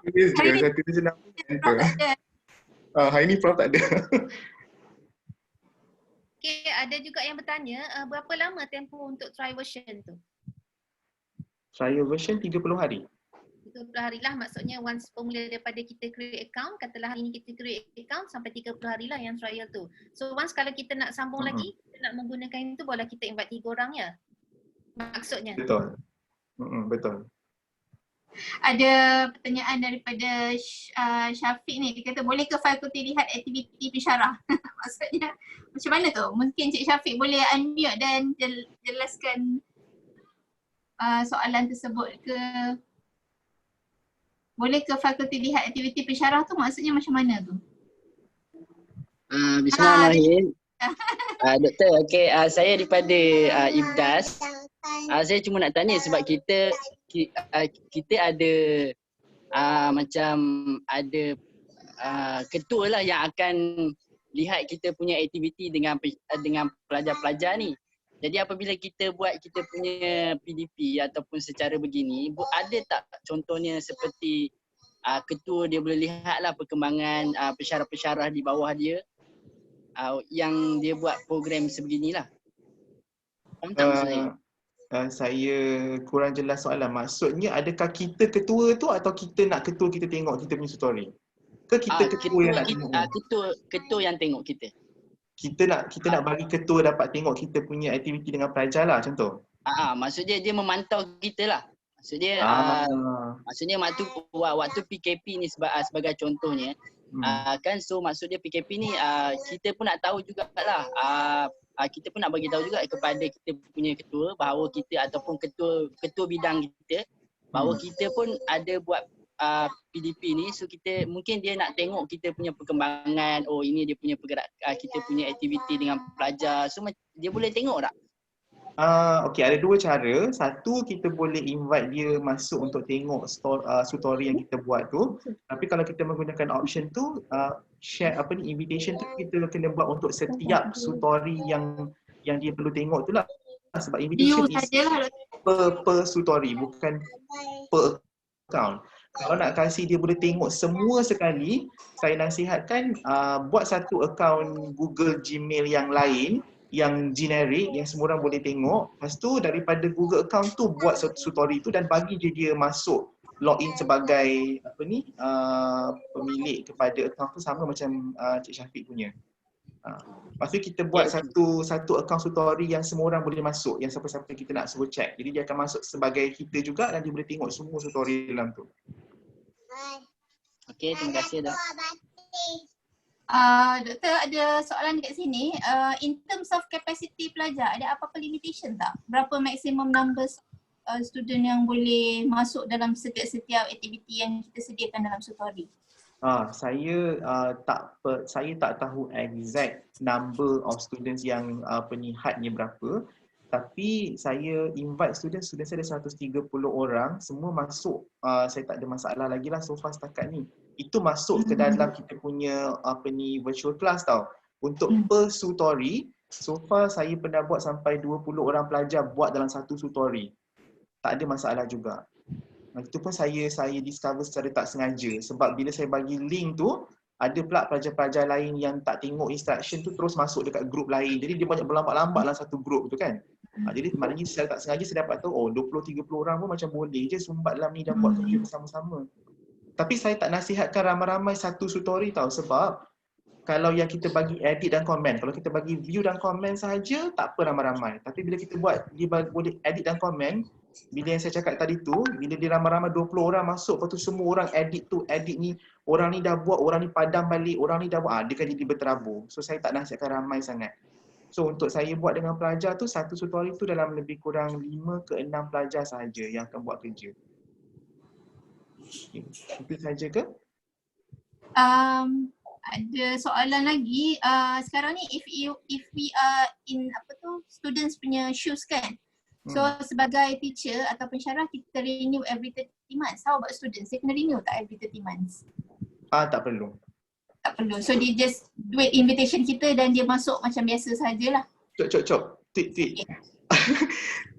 Saya tulis je nama. Hari ni Prof tak ada. okay, ada juga yang bertanya, berapa lama tempoh untuk trial version tu? Trial version 30 hari. 30 hari lah, maksudnya once formula daripada kita create account, katalah hari ni kita create account sampai 30 hari lah yang trial tu. So once kalau kita nak sambung lagi, kita nak menggunakan itu, boleh kita invite 3 orang ya? Maksudnya? Betul. Betul. Ada pertanyaan daripada Syafiq ni, dia kata boleh ke fakulti lihat aktiviti pensyarah? Maksudnya macam mana tu? Mungkin Cik Syafiq boleh unmute dan jelaskan soalan tersebut ke? Boleh ke fakulti lihat aktiviti pensyarah tu maksudnya macam mana tu? Bismillahirrahmanirrahim. Doktor, okey, saya daripada IBDAS. Saya cuma nak tanya sebab kita ada macam ada ketua lah yang akan lihat kita punya aktiviti dengan pelajar-pelajar ni. Jadi apabila kita buat kita punya PDP ataupun secara begini, ada tak contohnya seperti ketua dia boleh lihat lah perkembangan pensyarah-pensyarah di bawah dia yang dia buat program sebeginilah. Faham tak maksud saya? Saya kurang jelas soalan. Maksudnya adakah kita ketua tu atau kita nak ketua kita tengok kita punya story? Ke kita ketua yang nak tengok? Ketua yang tengok kita. Kita nak bagi ketua dapat tengok kita punya aktiviti dengan pelajar lah contoh. Maksudnya dia memantau kita lah. Maksudnya maksudnya waktu PKP ni sebagai contohnya kan, so maksudnya PKP ni kita pun nak tahu jugalah, kita pun nak bagi tahu juga kepada kita punya ketua bahawa kita ataupun ketua bidang kita bahawa kita pun ada buat PDP ni, so kita mungkin dia nak tengok kita punya perkembangan, ini dia punya kita punya aktiviti dengan pelajar, so dia boleh tengok tak? Okey, ada 2 cara. Satu, kita boleh invite dia masuk untuk tengok story yang kita buat tu. Tapi kalau kita menggunakan option tu, share invitation tu kita kena buat untuk setiap story yang dia perlu tengok tu lah. Sebab invitation is per story, bukan per account. Kalau nak kasih dia boleh tengok semua sekali, saya nasihatkan buat satu account Google Gmail yang lain, yang generic, yang semua orang boleh tengok. Lepas tu daripada Google account tu buat story tu dan bagi dia masuk login sebagai pemilik kepada account tu, sama macam Cik Syafiq punya. Lepas tu kita buat satu akaun Sutori yang semua orang boleh masuk, yang siapa-siapa kita nak suruh check. Jadi dia akan masuk sebagai kita juga dan dia boleh tengok semua Sutori dalam tu. Okey, terima kasih Dok. Doktor ada soalan dekat sini. In terms of capacity pelajar, ada apa-apa limitation tak? Berapa maximum numbers student yang boleh masuk dalam setiap aktiviti yang kita sediakan dalam Sutori? Saya tak tahu exact number of students yang hadnya berapa. Tapi saya invite student saya ada 130 orang, semua masuk. Saya tak ada masalah lagi lah so far setakat ni. Itu masuk ke dalam kita punya virtual class tau. Untuk per Sutori, so far saya pernah buat sampai 20 orang pelajar buat dalam satu Sutori. Tak ada masalah juga. Itu pun saya discover secara tak sengaja. Sebab bila saya bagi link tu, ada pula pelajar-pelajar lain yang tak tengok instruction tu terus masuk dekat grup lain. Jadi dia banyak berlambat-lambat dalam satu grup tu kan. Jadi maknanya secara tak sengaja saya dapat tahu 20-30 orang pun macam boleh je sumbat dalam ni dan buat kerja bersama-sama. Tapi saya tak nasihatkan ramai-ramai satu Sutori tau, sebab kalau yang kita bagi edit dan komen, kalau kita bagi view dan komen sahaja, tak apa ramai-ramai. Tapi bila kita buat, dia boleh edit dan komen, bila yang saya cakap tadi tu, bila dia ramai-ramai 20 orang masuk, lepas tu semua orang edit tu, edit ni, orang ni dah buat, orang ni padam balik, orang ni dah buat, dia kan jadi berterabur. So saya tak nasihatkan ramai sangat. So untuk saya buat dengan pelajar tu, satu Sutori tu dalam lebih kurang 5 ke 6 pelajar sahaja yang akan buat kerja. Okay. Itu sahaja ke? Ada soalan lagi. Sekarang ni if we are in students punya shoes kan. So sebagai teacher atau pensyarah kita renew every 30 months. How about students? Dia kena renew tak every 30 months? Tak perlu. Tak perlu. So dia just duit invitation kita dan dia masuk macam biasa sajalah. Cok. Tweet.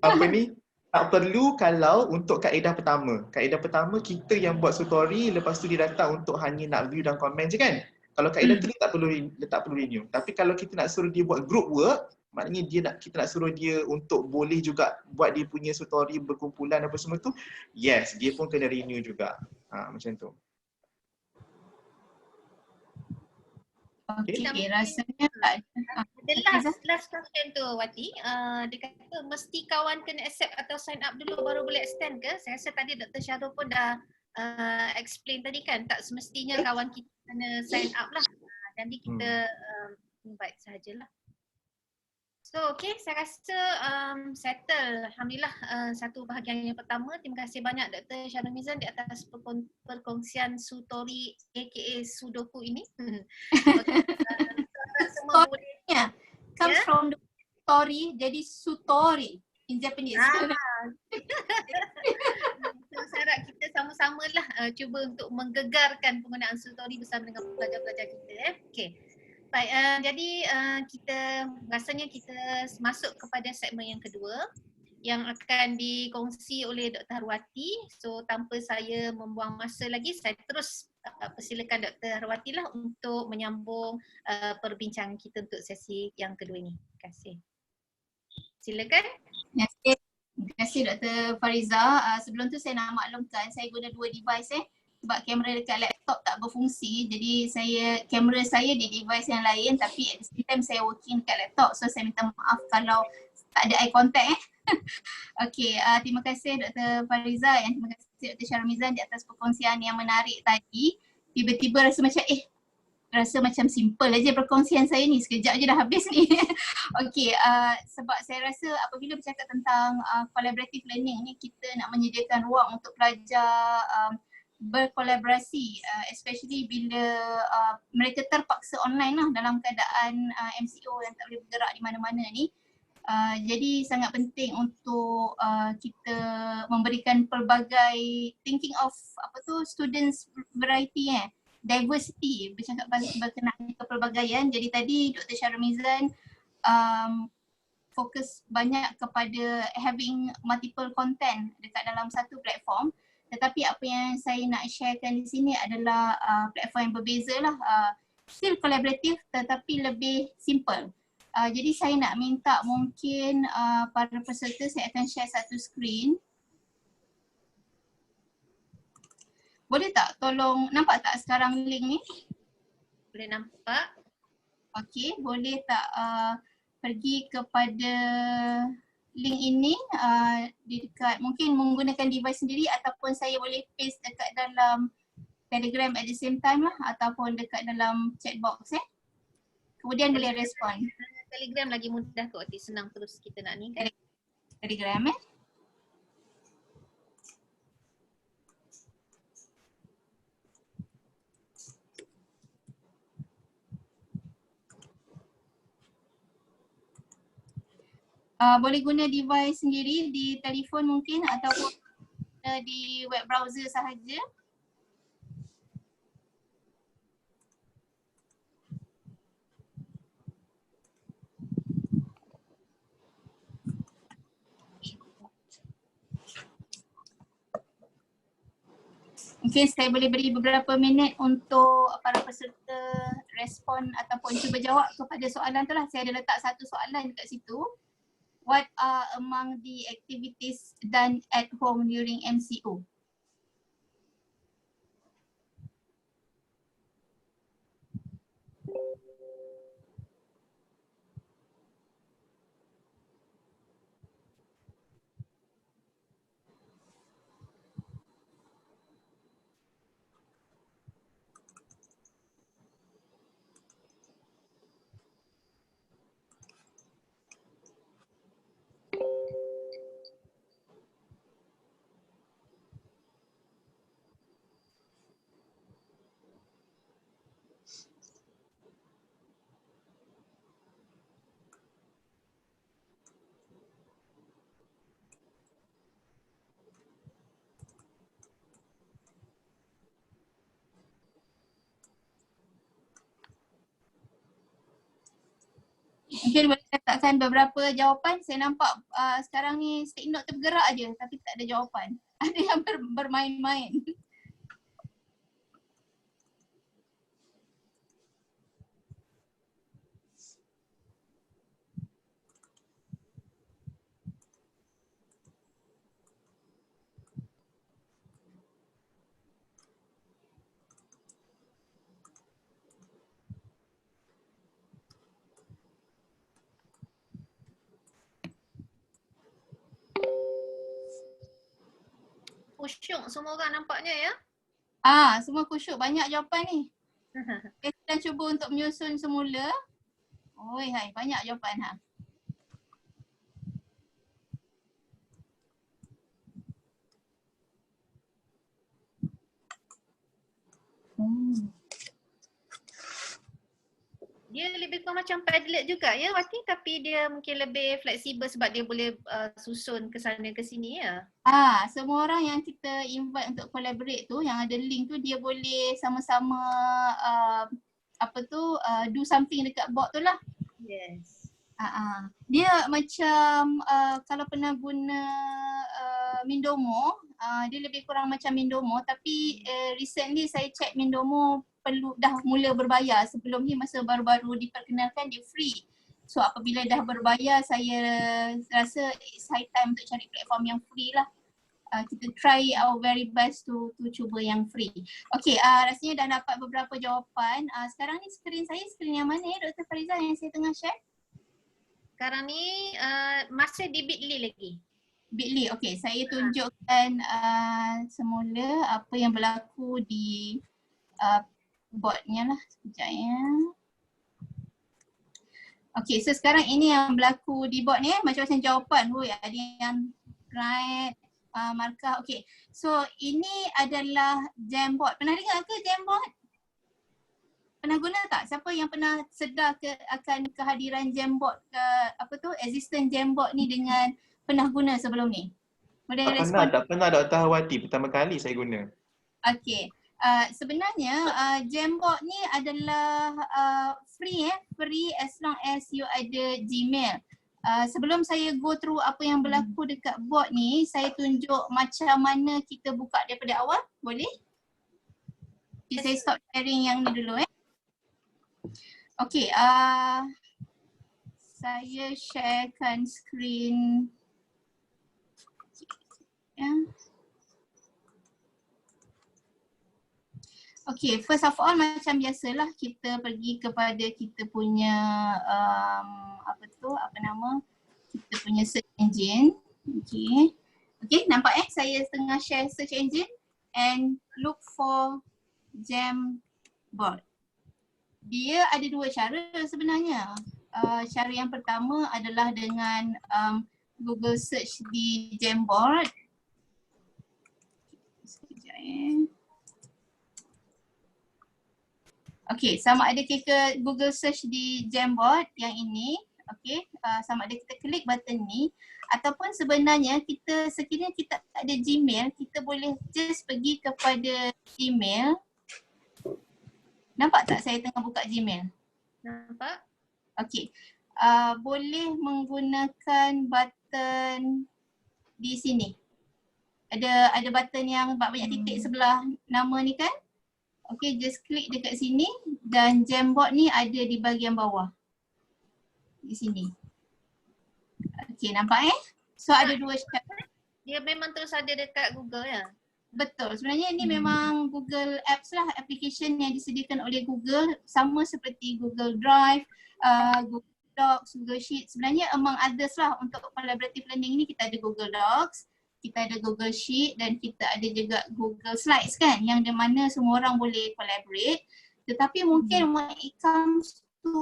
Apa ni? Tak perlu kalau untuk kaedah pertama. Kaedah pertama kita yang buat Sutori, lepas tu dia datang untuk hanya nak view dan komen je kan. Kalau kaedah tu dia tak perlu renew. Tapi kalau kita nak suruh dia buat group work, maknanya kita nak suruh dia untuk boleh juga buat dia punya Sutori berkumpulan apa semua tu, yes, dia pun kena renew juga. Macam tu. Okay, rasanya The last question tu Wati, dia kata mesti kawan kena accept atau sign up dulu baru boleh extend ke? Saya rasa tadi Dr. Syarul pun dah explain tadi kan, tak semestinya kawan kita kena sign up lah. Jadi kita invite sahajalah. So okay, saya rasa settle. Alhamdulillah satu bahagian yang pertama. Terima kasih banyak Dr. Syarul Mizan di atas perkongsian Sutori aka Sudoku ini. Semua boleh comes from the story jadi Sutori in Japanese. Saya harap kita sama-samalah cuba untuk menggegarkan penggunaan Sutori bersama dengan pelajar-pelajar kita. Okay. Baik, jadi kita rasanya kita masuk kepada segmen yang kedua yang akan dikongsi oleh Dr. Harwati. So tanpa saya membuang masa lagi, saya terus persilakan Dr. Harwati lah untuk menyambung perbincangan kita untuk sesi yang kedua ini. Terima kasih. Silakan. Terima kasih Dr. Fariza. Sebelum tu saya nak maklumkan saya guna dua device sebab kamera dekat laptop tak berfungsi. Jadi kamera saya di device yang lain tapi at the same time saya working dekat laptop. So saya minta maaf kalau tak ada eye contact Okay, terima kasih Dr. Fariza dan terima kasih Dr. Syarul Mizan di atas perkongsian yang menarik tadi. Tiba-tiba rasa macam simple aja perkongsian saya ni, sekejap je dah habis ni. Okay, sebab saya rasa apabila bercakap tentang collaborative learning ni, kita nak menyediakan ruang untuk pelajar berkolaborasi, especially bila mereka terpaksa online lah dalam keadaan MCO yang tak boleh bergerak di mana-mana ni. Jadi sangat penting untuk kita memberikan pelbagai thinking of students variety diversity, bercakap berkenaan kepelbagaian. Jadi tadi Dr. Syarul Mizan fokus banyak kepada having multiple content dekat dalam satu platform. Tetapi apa yang saya nak sharekan di sini adalah platform yang berbeza lah. Still collaborative tetapi lebih simple. Jadi saya nak minta mungkin para peserta, saya akan share satu skrin. Boleh tak tolong nampak tak sekarang link ni? Boleh nampak. Okey, boleh tak pergi kepada link ini di dekat, mungkin menggunakan device sendiri ataupun saya boleh paste dekat dalam Telegram at the same time lah ataupun dekat dalam chat box kemudian boleh respon. Telegram lagi mudah kot, senang terus kita nak ni kan. Telegram boleh guna device sendiri di telefon mungkin ataupun di web browser sahaja. Mungkin saya boleh beri beberapa minit untuk para peserta respon ataupun cuba jawab kepada soalan tu lah. Saya ada letak satu soalan dekat situ. What are among the activities done at home during MCO? Mungkin boleh letakkan beberapa jawapan. Saya nampak sekarang ni take note terbergerak aje tapi tak ada jawapan. Ada yang bermain-main. Kusyuk semua orang nampaknya ya. Semua kusyuk, banyak jawapan ni. Kita cuba untuk menyusun semula. Oi hai, banyak jawapan Dia lebih kurang macam Padlet juga ya Wati, tapi dia mungkin lebih fleksibel sebab dia boleh susun ke sana ke sini ya. Semua orang yang kita invite untuk collaborate tu, yang ada link tu, dia boleh sama-sama do something dekat board tu lah. Yes. Dia macam kalau pernah guna Mindomo, dia lebih kurang macam Mindomo, tapi recently saya check Mindomo dah mula berbayar. Sebelum ni masa baru-baru diperkenalkan dia free. So apabila dah berbayar, saya rasa it's high time untuk cari platform yang free lah. Kita try our very best to cuba yang free. Okay, rasanya dah dapat beberapa jawapan. Sekarang ni skrin saya, skrin yang mana ya Dr. Farizah yang saya tengah share? Sekarang ni masih di Bitly lagi. Bitly, okay. Saya tunjukkan semula apa yang berlaku di boardnya lah. Sekejap ya. Okay, so sekarang ini yang berlaku di board ni macam-macam jawapan. Ada yang right, markah. Okay, so ini adalah Jamboard. Pernah dengar ke Jamboard? Pernah guna tak? Siapa yang pernah sedar akan kehadiran Jamboard, existence Jamboard ni dengan pernah guna sebelum ni? Boleh respon? Tak pernah Dr. Hawati, pertama kali saya guna. Okay. Sebenarnya Jamboard ni adalah free as long as you ada Gmail. Sebelum saya go through apa yang berlaku dekat board ni, saya tunjuk macam mana kita buka daripada awal. Boleh? Okay, saya stop sharing yang ni dulu Okay, saya sharekan skrin. Okay, first of all macam biasalah kita pergi kepada kita punya kita punya search engine. Okay, nampak saya tengah share search engine and look for Jamboard. Dia ada dua cara sebenarnya. Cara yang pertama adalah dengan Google search di Jamboard. Sekejap Okay, sama ada kita Google search di Jamboard yang ini, okay, sama ada kita klik button ni ataupun sebenarnya kita sekiranya kita ada Gmail, kita boleh just pergi kepada Gmail. Nampak tak saya tengah buka Gmail? Nampak? Okay, boleh menggunakan button di sini. Ada button yang banyak titik sebelah nama ni kan? Okay, just klik dekat sini dan Jamboard ni ada di bahagian bawah. Di sini. Okay, nampak So ada dua cara. Dia memang terus ada dekat Google ya? Betul, sebenarnya ini memang Google Apps lah, application yang disediakan oleh Google. Sama seperti Google Drive, Google Docs, Google Sheets. Sebenarnya among others lah untuk collaborative learning ni kita ada Google Docs, kita ada Google Sheet dan kita ada juga Google Slides kan, yang di mana semua orang boleh collaborate. Tetapi mungkin when it comes to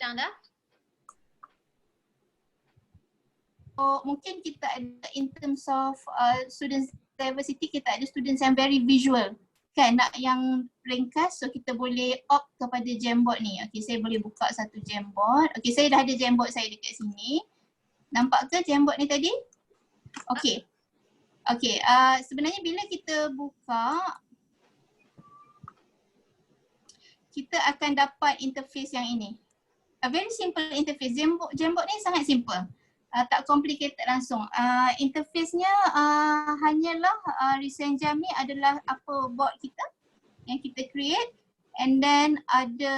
dah? mungkin kita ada in terms of student diversity, kita ada students yang very visual kan, nak yang ringkas, so kita boleh opt kepada Jamboard ni. Okay, saya boleh buka satu Jamboard. Okay, saya dah ada Jamboard saya dekat sini. Nampak ke Jamboard ni tadi? Okay. Okay, sebenarnya bila kita buka, kita akan dapat interface yang ini. A very simple interface. Jamboard ni sangat simple. Tak complicated langsung. Interface-nya hanyalah Recent Jam ni adalah apa board kita yang kita create, and then ada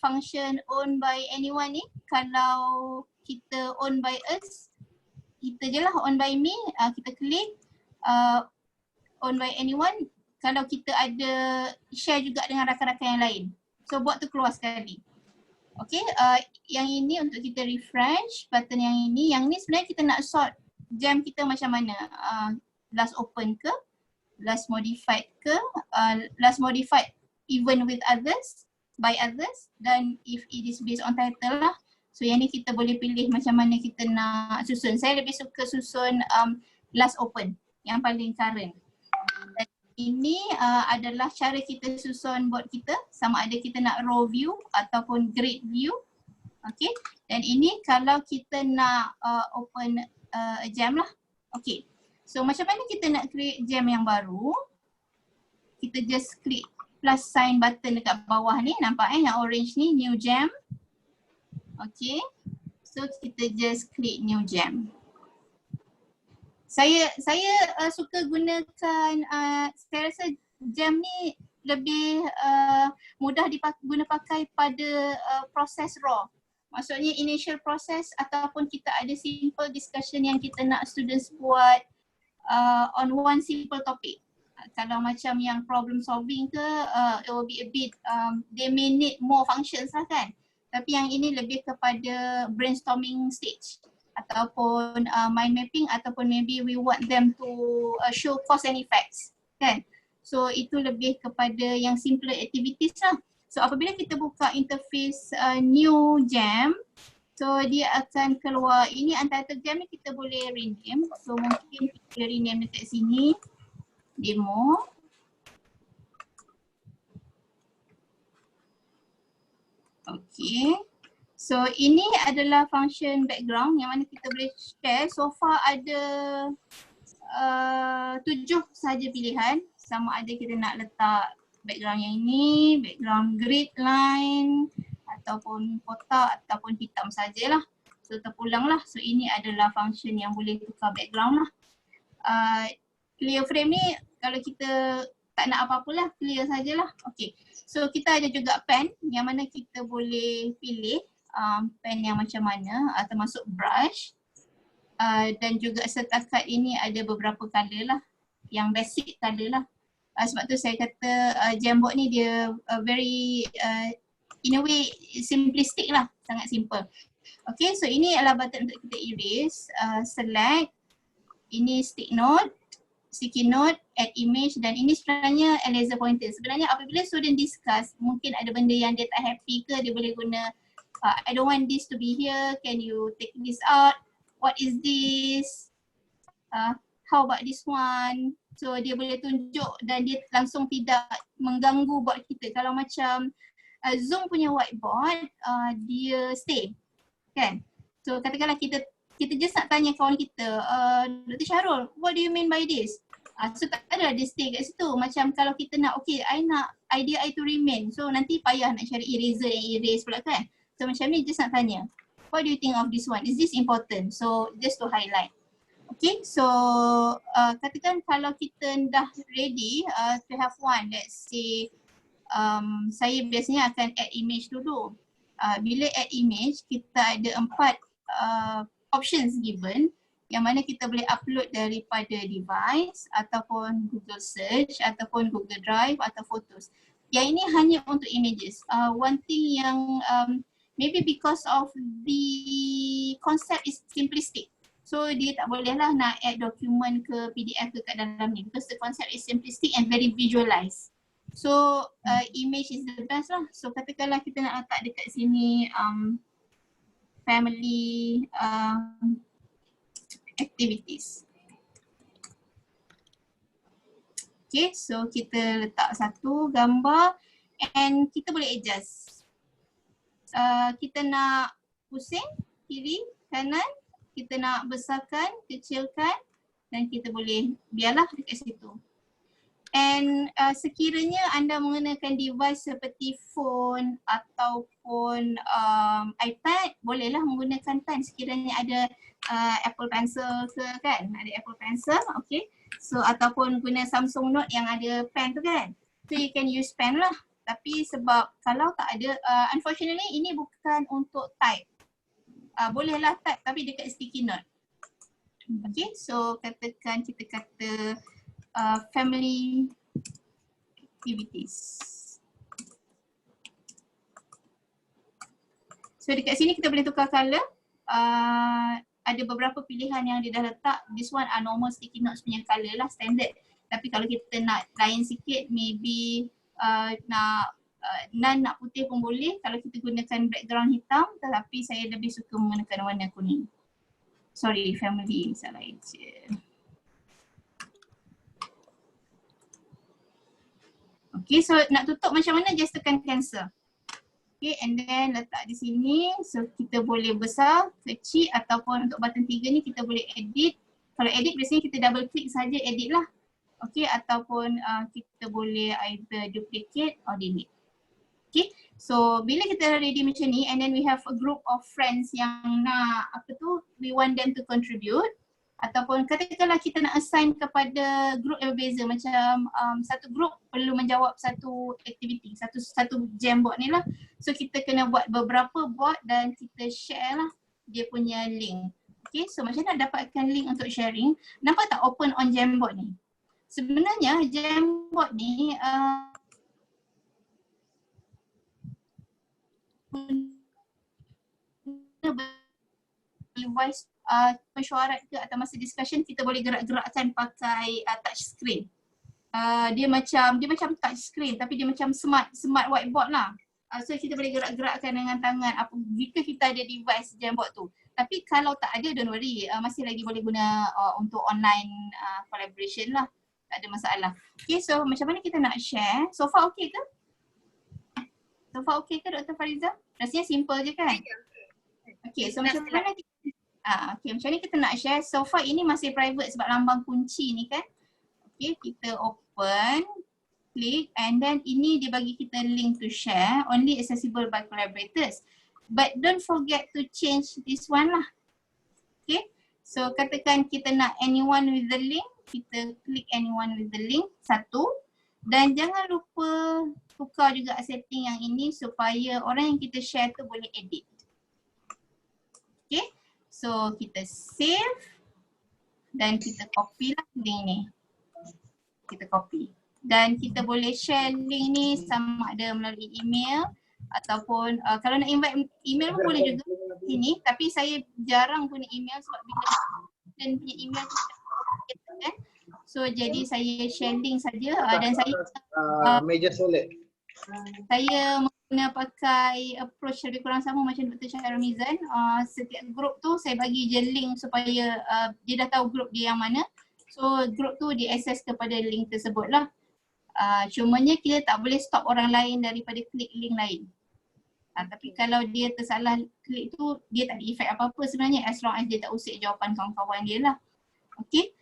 function owned by anyone ni. Kalau kita owned by us, kita je lah owned by me, kita klik owned by anyone. Kalau kita ada share juga dengan rakan-rakan yang lain, so board tu keluar sekali. Okay, yang ini untuk kita refresh button yang ini. Yang ni sebenarnya kita nak sort jam kita macam mana. Last open ke, last modified ke, last modified even with others, by others, dan if it is based on title lah. So yang ni kita boleh pilih macam mana kita nak susun. Saya lebih suka susun last open, yang paling current. Dan ini adalah cara kita susun board kita, sama ada kita nak row view ataupun grid view. Okay, dan ini kalau kita nak open a jam lah. Okay, so macam mana kita nak create jam yang baru? Kita just klik plus sign button dekat bawah ni, nampak yang orange ni, new jam. Okay, so kita just klik new jam. Saya suka gunakan, saya rasa jam ni lebih mudah guna pakai pada proses raw. Maksudnya initial process ataupun kita ada simple discussion yang kita nak students buat on one simple topic. Kalau macam yang problem solving ke, it will be a bit, they may need more functions lah kan. Tapi yang ini lebih kepada brainstorming stage ataupun mind mapping, ataupun maybe we want them to show cause and effects kan. So itu lebih kepada yang simple activities lah. So apabila kita buka interface new jam, so dia akan keluar, ini untitled jam ni kita boleh rename. So mungkin kita rename dekat sini, demo. Okay. So ini adalah function background yang mana kita boleh share. So far ada 7 sahaja pilihan. Sama ada kita nak letak background yang ini, background grid line, ataupun kotak, ataupun hitam sajalah. So terpulang lah. So ini adalah function yang boleh tukar background lah. Clear frame ni kalau kita tak nak apa-apalah, clear sajalah. Okay. So kita ada juga pen yang mana kita boleh pilih pen yang macam mana, termasuk brush. Dan juga setakat ini ada beberapa color lah, yang basic color lah. Sebab tu saya kata Jamboard ni dia very in a way simplistic lah, sangat simple. Okay, so ini adalah button untuk kita erase. Select, ini stick note, sticky note, add image, dan ini sebenarnya eraser pointer. Sebenarnya apabila student discuss, mungkin ada benda yang dia tak happy ke, dia boleh guna I don't want this to be here, can you take this out, what is this, how about this one. So dia boleh tunjuk dan dia langsung tidak mengganggu board kita. Kalau macam Zoom punya whiteboard, dia stay kan. So katakanlah kita just nak tanya kawan kita, Dr. Syahrul, what do you mean by this? So tak ada dia stay kat situ. Macam kalau kita nak, okay, I nak idea I to remain. So nanti payah nak cari eraser yang erase pula kan. So macam ni just nak tanya, what do you think of this one? Is this important? So just to highlight. Okay, so katakan kalau kita dah ready to have one, let's say saya biasanya akan add image dulu. Bila add image, kita ada 4 options given yang mana kita boleh upload daripada device ataupun Google Search ataupun Google Drive atau Photos. Yang ini hanya untuk images. One thing yang maybe because of the concept is simplistic. So dia tak bolehlah nak add dokumen ke PDF ke kat dalam ni because the concept is simplistic and very visualized. So image is the best lah. So katakanlah kita nak letak dekat sini family activities. Okay, so kita letak satu gambar and kita boleh adjust. Kita nak pusing kiri, kanan, kita nak besarkan, kecilkan dan kita boleh biarlah dekat situ. And sekiranya anda menggunakan device seperti phone ataupun iPad, bolehlah menggunakan pen sekiranya ada Apple Pencil ke kan, ada Apple Pencil, okay. So ataupun guna Samsung Note yang ada pen tu kan. So you can use pen lah. Tapi sebab kalau tak ada, unfortunately ini bukan untuk type. Bolehlah type tapi dekat sticky note. Okay, so katakan kita kata family activities. So dekat sini kita boleh tukar color. Ada beberapa pilihan yang dia dah letak. This one are normal sticky notes punya color lah, standard. Tapi kalau kita nak lain sikit, maybe nak nak putih pun boleh kalau kita gunakan background hitam, tetapi saya lebih suka menggunakan warna kuning. Sorry, family, salah je. Okay, so nak tutup macam mana, just tekan cancel. Okay, and then letak di sini. So kita boleh besar, kecil ataupun untuk button 3 ni kita boleh edit. Kalau edit biasanya kita double click saja edit lah. Okay, ataupun kita boleh either duplicate or delete. Okay, so bila kita ready macam ni and then we have a group of friends yang nak we want them to contribute. Ataupun katakanlah kita nak assign kepada group yang berbeza, macam satu group perlu menjawab satu aktiviti, satu Jamboard ni lah. So kita kena buat beberapa board dan kita share lah dia punya link. Okay, so macam mana dapatkan link untuk sharing? Nampak tak open on Jamboard ni? Sebenarnya Jamboard ni device mesyuarat ke atau masa discussion kita boleh gerak-gerakkan pakai touch screen. Dia macam touch screen tapi dia macam smart whiteboard lah. So kita boleh gerak-gerakkan dengan tangan jika kita ada device Jamboard tu. Tapi kalau tak ada, don't worry, masih lagi boleh guna untuk online collaboration lah. Tak ada masalah. Okay, so macam mana kita nak share? So far okay ke? So far okay ke Dr. Fariza? Rasanya simple je kan? Okay, so macam mana macam ni kita nak share. So far ini masih private sebab lambang kunci ni kan. Okay, kita open, klik and then ini dia bagi kita link to share, only accessible by collaborators. But don't forget to change this one lah. Okay, so katakan kita nak anyone with the link, kita klik anyone with the link, satu. Dan jangan lupa tukar juga setting yang ini supaya orang yang kita share tu boleh edit. Okay, So kita save dan kita copy lah link ni. Kita copy. Dan kita boleh share link ni sama ada melalui email ataupun kalau nak invite email pun boleh juga sini, tapi saya jarang guna email sebab bila dan punya email tu kan. So jadi saya share link saja dan saya meja solid. Saya guna pakai approach lebih kurang sama macam Dr. Syahrul Mizan. Setiap group tu saya bagi je link supaya dia dah tahu group dia yang mana. So group tu dia access kepada link tersebut lah. Cumanya kita tak boleh stop orang lain daripada klik link lain. Tapi kalau dia tersalah klik tu, dia tak ada efek apa-apa sebenarnya as long as dia tak usik jawapan kawan-kawan dia lah. Okay.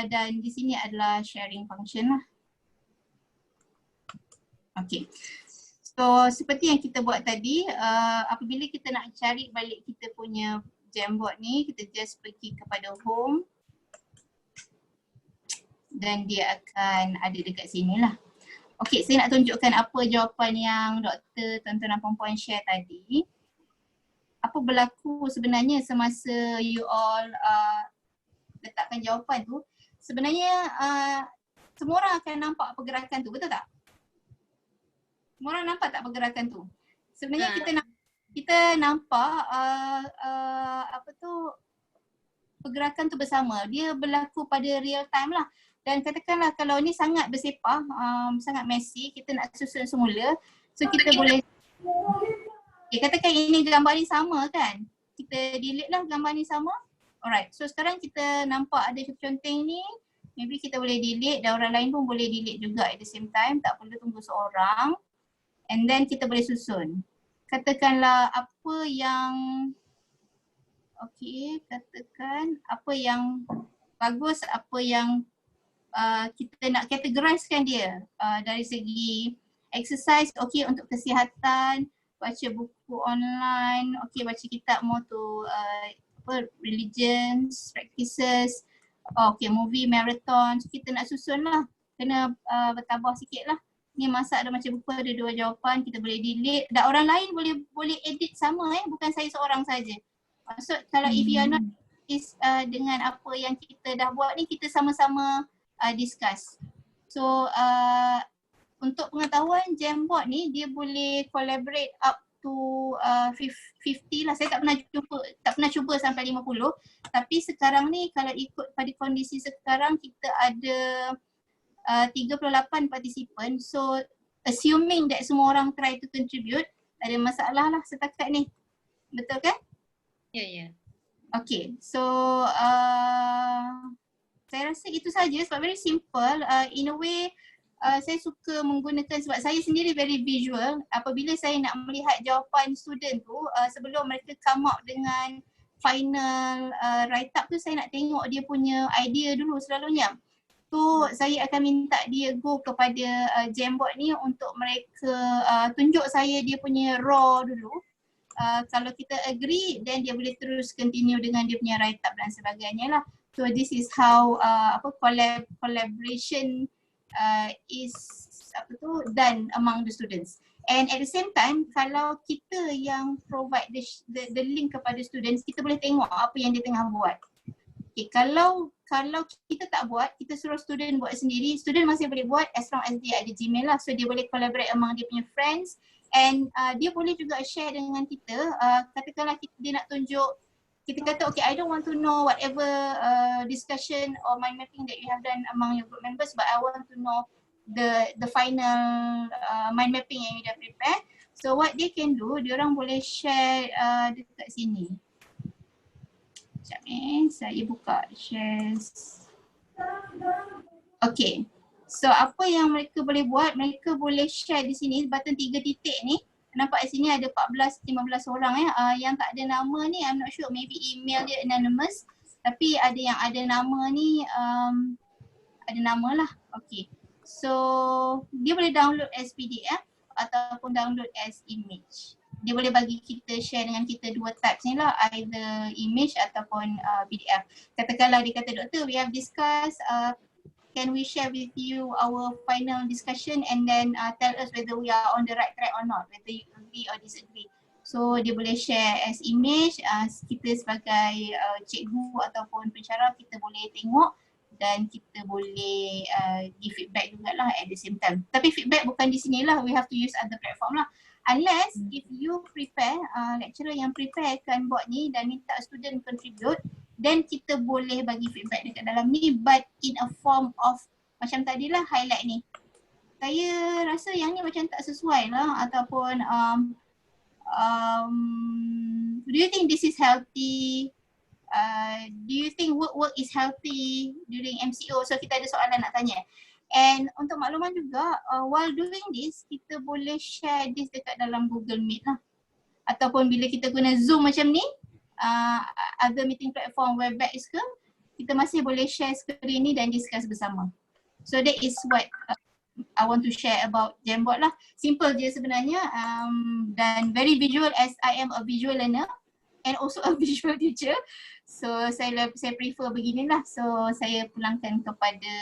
Dan di sini adalah sharing function lah. Okay. So seperti yang kita buat tadi, apabila kita nak cari balik kita punya Jamboard ni, kita just pergi kepada home. Dan dia akan ada dekat sini lah. Okey, saya nak tunjukkan apa jawapan yang doktor, tuan-tuan dan puan-puan share tadi. Apa berlaku sebenarnya semasa you all letakkan jawapan tu. Sebenarnya semua orang akan nampak pergerakan tu, betul tak? Semua orang nampak tak pergerakan tu? Sebenarnya kita nampak pergerakan tu bersama. Dia berlaku pada real time lah. Dan katakanlah kalau ni sangat bersepah, sangat messy, kita nak susun semula. So kita boleh, katakan ini gambar ni sama kan? Kita delete lah gambar ni sama. Alright, so sekarang kita nampak ada conteng ni. Maybe kita boleh delete dan orang lain pun boleh delete juga at the same time. Tak perlu tunggu seorang. And then kita boleh susun. Katakanlah apa yang, katakan apa yang bagus, apa yang kita nak categorizekan dia dari segi exercise, untuk kesihatan, baca buku online, baca kitab more to religions, practices, movie marathon. So kita nak susun lah, kena bertabah sikit lah. Ni masak ada macam buku ada 2 jawapan, kita boleh delete dan orang lain boleh edit sama bukan saya seorang saja. Maksud kalau if you are not dengan apa yang kita dah buat ni, kita sama-sama discuss. So untuk pengetahuan, Jamboard ni dia boleh collaborate up to 50 lah. Saya tak pernah cuba sampai 50. Tapi sekarang ni kalau ikut pada kondisi sekarang, kita ada 38 partisipan. So assuming that semua orang try to contribute, tak ada masalah lah setakat ni. Betul kan? Ya. Okay, so saya rasa itu saja sebab very simple. In a way, saya suka menggunakan sebab saya sendiri very visual. Apabila saya nak melihat jawapan student tu, sebelum mereka come out dengan final write up tu, saya nak tengok dia punya idea dulu selalunya. Tu saya akan minta dia go kepada Jamboard ni untuk mereka tunjuk saya dia punya raw dulu. Kalau kita agree, then dia boleh terus continue dengan dia punya write up dan sebagainya lah. So this is how collaboration is done among the students. And at the same time, kalau kita yang provide the link kepada students, kita boleh tengok apa yang dia tengah buat. Okay, kalau kita tak buat, kita suruh student buat sendiri, student masih boleh buat as long as dia ada Gmail lah. So dia boleh collaborate among dia punya friends and dia boleh juga share dengan kita. Katakanlah dia nak tunjuk, kita kata I don't want to know whatever discussion or mind mapping that you have done among your group members, but I want to know the final mind mapping yang you dah prepare. So what they can do, diorang boleh share dekat sini. Sekejap saya buka share. Okay, so apa yang mereka boleh buat, mereka boleh share di sini, button 3 titik ni. Nampak di sini ada 14-15 orang yang tak ada nama ni, I'm not sure, maybe email dia anonymous. Tapi ada yang ada nama ni, ada nama lah. Okay, so dia boleh download as PDF ataupun download as image. Dia boleh bagi kita share dengan kita 2 types ni lah, either image ataupun PDF. Katakanlah dia kata, doktor, we have discussed, can we share with you our final discussion and then tell us whether we are on the right track or not, whether you agree or disagree. So dia boleh share as image, kita sebagai cikgu ataupun pensyarah kita boleh tengok dan kita boleh give feedback jugalah at the same time. Tapi feedback bukan di sini lah, we have to use other platform lah. Unless if you prepare, lecturer yang preparekan board ni dan minta student contribute, then kita boleh bagi feedback dekat dalam ni, but in a form of macam tadilah highlight ni. Saya rasa yang ni macam tak sesuai lah, ataupun do you think this is healthy? Do you think work is healthy during MCO? So kita ada soalan nak tanya. And untuk makluman juga, while doing this, kita boleh share this dekat dalam Google Meet lah. Ataupun bila kita guna Zoom macam ni, other meeting platform, Webex ke, kita masih boleh share screen ni dan discuss bersama. So that is what I want to share about Jamboard lah. Simple je sebenarnya, dan very visual as I am a visual learner and also a visual teacher. So saya prefer beginilah. So saya pulangkan kepada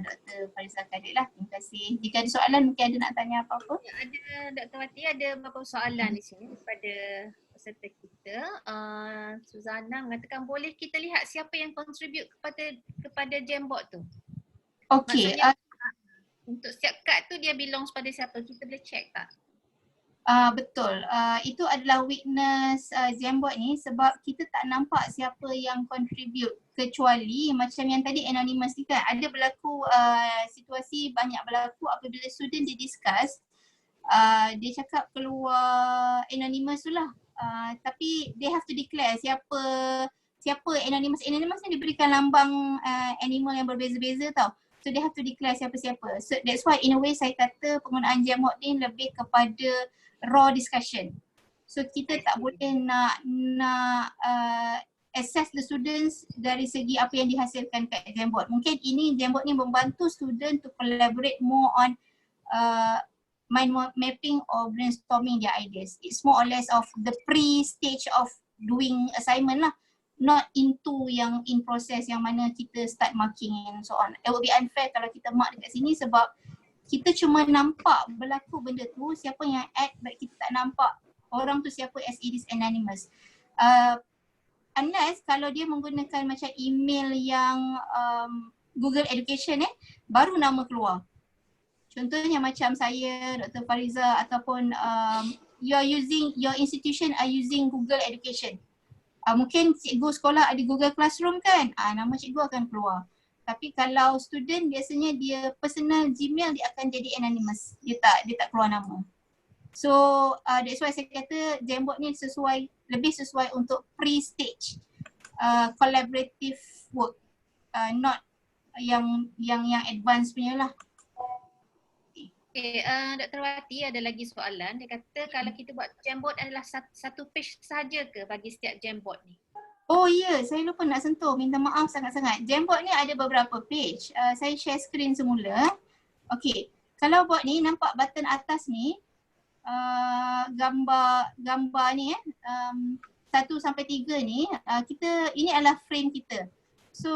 Dr. Farizah Khalid lah. Terima kasih. Jika ada soalan mungkin ada nak tanya apa-apa. Ada Dr. Wati, ada beberapa soalan di sini daripada peserta kita. Suzana mengatakan boleh kita lihat siapa yang contribute kepada Jamboard tu? Okay. Maksudnya untuk setiap kad tu dia belongs pada siapa? Kita boleh check tak? Betul. Itu adalah weakness Jamboard ni sebab kita tak nampak siapa yang contribute, kecuali macam yang tadi anonymous ni kan, ada berlaku situasi banyak berlaku apabila student dia discuss, dia cakap keluar anonymous tu lah, tapi they have to declare siapa anonymous. Anonymous ni diberikan lambang animal yang berbeza-beza tau. So they have to declare siapa-siapa. So that's why in a way saya kata penggunaan Jamboard ni lebih kepada raw discussion. So kita tak boleh nak assess the students dari segi apa yang dihasilkan kat Jamboard. Mungkin ini Jamboard ni membantu student to collaborate more on mind mapping or brainstorming their ideas. It's more or less of the pre-stage of doing assignment lah. Not into yang in process yang mana kita start marking and so on. It will be unfair kalau kita mark dekat sini sebab kita cuma nampak berlaku benda tu, siapa yang add, but kita tak nampak orang tu siapa as it is anonymous. Unless kalau dia menggunakan macam email yang Google Education baru nama keluar. Contohnya macam saya, Dr. Farizah ataupun your institution are using Google Education. Mungkin cikgu sekolah ada Google Classroom kan, nama cikgu akan keluar. Tapi kalau student biasanya dia personal Gmail dia akan jadi anonymous. Dia tak keluar nama. So that's why saya kata Jamboard ni lebih sesuai untuk pre-stage collaborative work. Not yang advanced punya lah. Okay, Dr. Wati ada lagi soalan. Dia kata kalau kita buat Jamboard adalah satu page sahaja ke bagi setiap Jamboard ni? Oh ya, saya lupa nak sentuh. Minta maaf sangat-sangat. Jamboard ni ada beberapa page. Saya share screen semula. Okay, kalau board ni nampak button atas ni, gambar ni 1 sampai 3 ni, ini adalah frame kita. So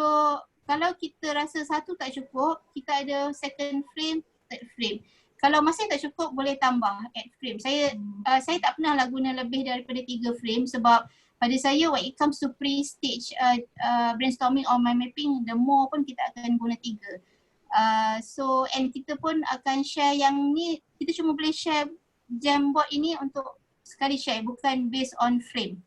kalau kita rasa satu tak cukup, kita ada second frame, third frame. Kalau masih tak cukup boleh tambah add frame. Saya tak pernah lah guna lebih daripada 3 frame sebab pada saya when it comes to pre-stage brainstorming or mind mapping, the more pun kita akan guna 3. So and kita pun akan share yang ni, kita cuma boleh share Jamboard ini untuk sekali share, bukan based on frame.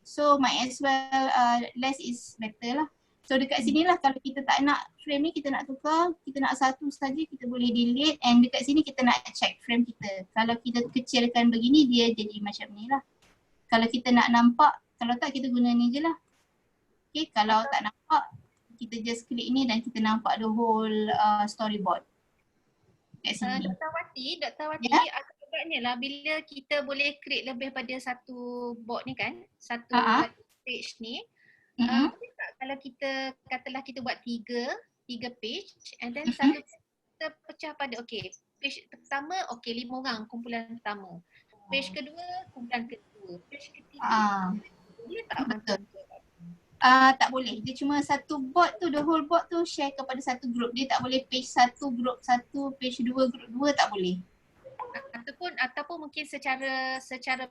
So might as well less is better lah. So dekat sini lah kalau kita tak nak frame ni, kita nak tukar, kita nak satu saja, kita boleh delete, and dekat sini kita nak check frame kita. Kalau kita kecilkan begini dia jadi macam ni lah. Kalau kita nak nampak, kalau tak kita guna ni je lah. Okay, kalau tak nampak, kita just klik ni dan kita nampak the whole storyboard. Dr. Wati, agaknya lah bila kita boleh create lebih pada satu board ni kan, satu page ni, boleh tak kalau kita katalah kita buat tiga page and then satu kita pecah pada page pertama 5 orang kumpulan pertama. Page kedua kumpulan kedua. Page ketiga. Boleh tak? Betul. Tak boleh. Dia cuma satu board tu, the whole board tu share kepada satu group. Dia tak boleh page 1 group 1, page 2 group 2, tak boleh. ataupun mungkin secara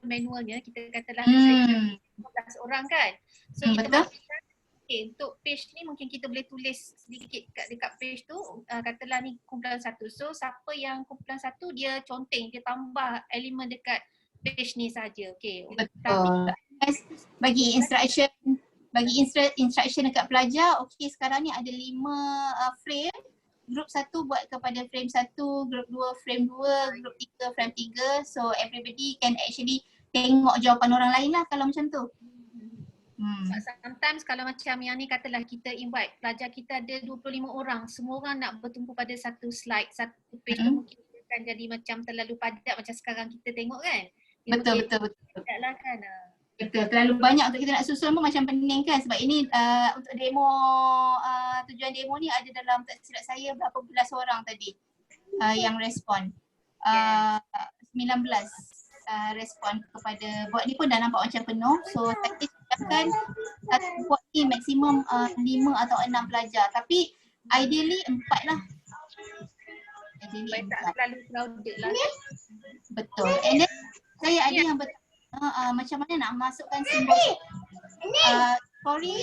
manualnya kita katalah 15 orang kan. So kita Betul. pastikan untuk page ni mungkin kita boleh tulis sedikit dekat page tu, katalah ni kumpulan 1. So siapa yang kumpulan 1 dia conteng, dia tambah elemen dekat page ni saja. Okey. Betul. Bagi instruction dekat pelajar, okey sekarang ni ada 5 frame. Group 1 buat kepada frame 1, group 2 frame 2, group 3 frame 3. So everybody can actually tengok jawapan orang lain lah kalau macam tu. Sometimes kalau macam yang ni katalah kita invite pelajar kita ada 25 orang, semua orang nak bertumpu pada satu slide, satu page tu mungkin akan jadi macam terlalu padat macam sekarang kita tengok kan. Betul. Lah kan. Betul, terlalu banyak untuk kita nak susun pun macam pening kan, sebab ini untuk demo, tujuan demo ni ada dalam tak silap saya berapa belas orang tadi yang respon. 19 respon kepada bot ni pun dah nampak macam penuh. So saya cakapkan satu bot ni maksimum 5 atau 6 pelajar, tapi ideally 4 lah. Supaya tak terlalu crowded lah. Betul. And then saya ada yang macam mana nak masukkan simbol sorry,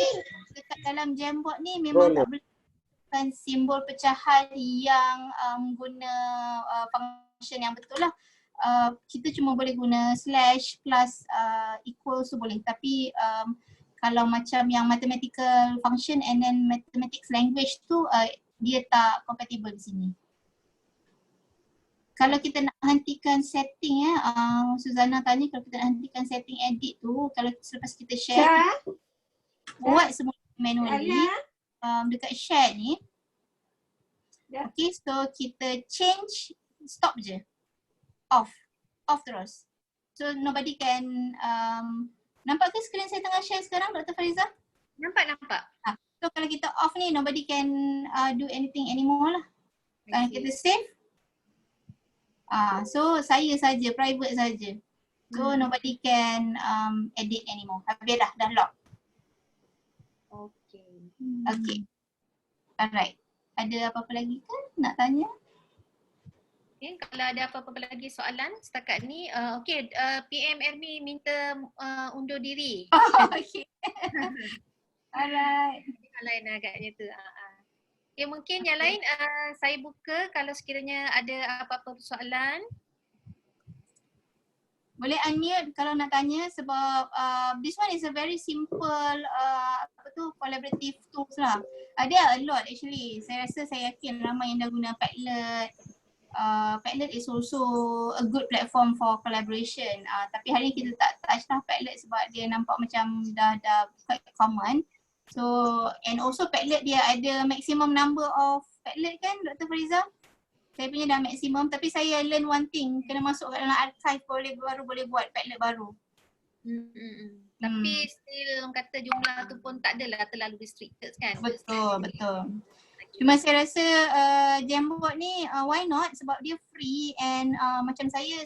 dekat dalam Jamboard ni memang tak boleh masukkan simbol pecahan yang guna function yang betul lah. Kita cuma boleh guna slash, plus, equal so boleh, tapi kalau macam yang mathematical function and then mathematics language tu dia tak compatible di sini. Kalau kita nak hentikan setting Suzana tanya kalau kita nak hentikan setting edit tu, kalau selepas kita share buat semua manually dekat share ni. Okay, so kita change, stop je, off terus. So nobody can nampak ke skrin saya tengah share sekarang, Dr. Fariza? Nampak. So kalau kita off ni, nobody can do anything anymore lah. Kalau kita save, so saya saja, private saja. So nobody can edit anymore. Habis dah lock. Okay. Alright. Ada apa-apa lagi ke nak tanya? Okay, kalau ada apa-apa lagi soalan setakat ni, PM Ermi minta undur diri. Okay. Alright. Yang lain agaknya tu. Okay, mungkin yang lain saya buka kalau sekiranya ada apa-apa soalan. Boleh unmute kalau nak tanya, sebab this one is a very simple collaborative tools lah. Ada a lot actually. Saya yakin ramai yang dah guna Padlet. Padlet is also a good platform for collaboration. Tapi hari ni kita tak touch lah Padlet sebab dia nampak macam dah quite common. So, and also Padlet dia ada maximum number of Padlet kan Dr. Fariza? Saya punya dah maksimum, tapi saya learn one thing, kena masuk kat dalam archive baru boleh buat Padlet baru. Tapi still orang kata jumlah tu pun tak adalah terlalu restricted kan? Betul. Cuma saya rasa Jamboard ni why not, sebab dia free and macam saya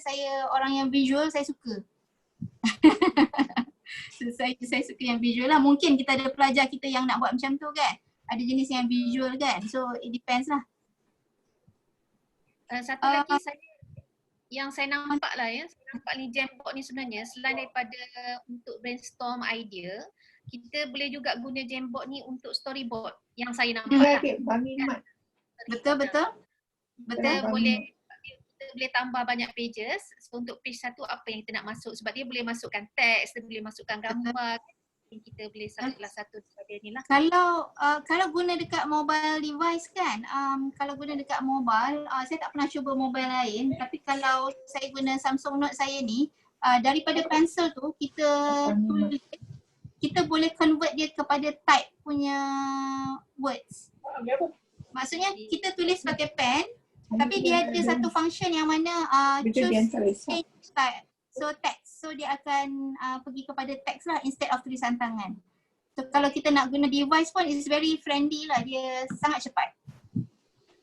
orang yang visual, saya suka. So, saya suka yang visual lah. Mungkin kita ada pelajar kita yang nak buat macam tu kan. Ada jenis yang visual kan. So it depends lah. Satu lagi yang saya nampak lah saya nampak ni Jamboard ni sebenarnya selain daripada untuk brainstorm idea, kita boleh juga guna Jamboard ni untuk storyboard yang saya nampak lah. Betul. Kita boleh tambah banyak pages. So, untuk page satu apa yang kita nak masuk, sebab dia boleh masukkan teks, dia boleh masukkan gambar. Kita boleh salah satu daripada ni lah. Kalau guna dekat mobile device kan, kalau guna dekat mobile, saya tak pernah cuba mobile lain, tapi kalau saya guna Samsung Note saya ni, daripada pencil tu kita boleh convert dia kepada type punya words. Maksudnya kita tulis pakai pen, tapi dia ada satu function yang mana choose change type. So text, so dia akan pergi kepada teks lah instead of tulisan tangan. So kalau kita nak guna device pun it's very friendly lah, dia sangat cepat.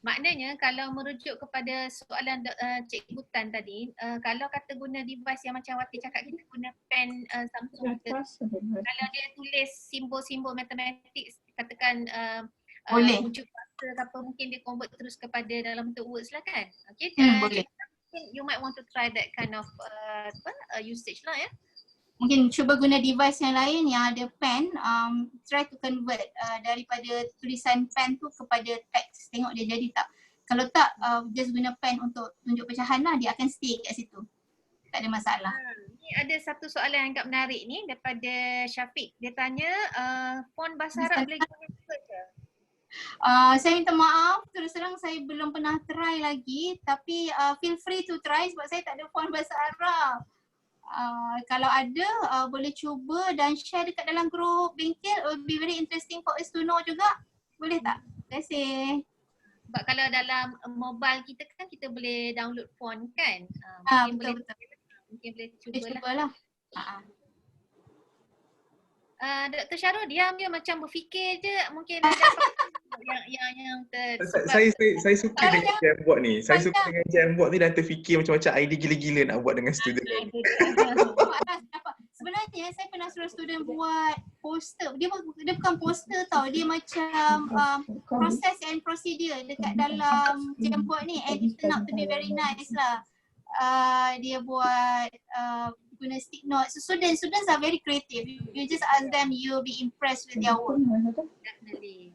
Maknanya kalau merujuk kepada soalan Cikgu Tan tadi, kalau kata guna device yang macam Wati cakap, kita guna pen Samsung kita, kalau dia tulis simbol-simbol matematik, katakan boleh. wujud kuasa apa, mungkin dia convert terus kepada dalam bentuk words lah kan. Okay, Boleh. you might want to try that kind of usage lah ya. Mungkin cuba guna device yang lain yang ada pen, try to convert daripada tulisan pen tu kepada teks. Tengok dia jadi tak. Kalau tak, just guna pen untuk tunjuk pecahan lah, dia akan stay kat situ. Tak ada masalah. Ni ada satu soalan yang agak menarik ni daripada Syafiq. Dia tanya, font bahasa Arab boleh guna juga ke? Saya minta maaf, terus terang saya belum pernah try lagi, tapi feel free to try sebab saya tak ada font bahasa Arab. Kalau ada, boleh cuba dan share dekat dalam grup bengkel. It will be very interesting for us to know juga. Boleh tak? Terima kasih. Sebab kalau dalam mobile kita kan kita boleh download font kan. Betul. Mungkin boleh Boleh cubalah. cubalah. Dr. Syarul diam dia macam berfikir je, mungkin ada yang Saya suka dengan Jamboard ni. Saya suka dengan Jamboard ni dan terfikir macam-macam idea gila-gila nak buat dengan student. Sebenarnya saya pernah suruh student buat poster. Dia bukan poster tau, dia macam process and procedure dekat dalam Jamboard ni, and it turned out to be very nice lah. Dia buat guna stick notes. So students are very creative. You just ask them, you'll be impressed with their work. definitely.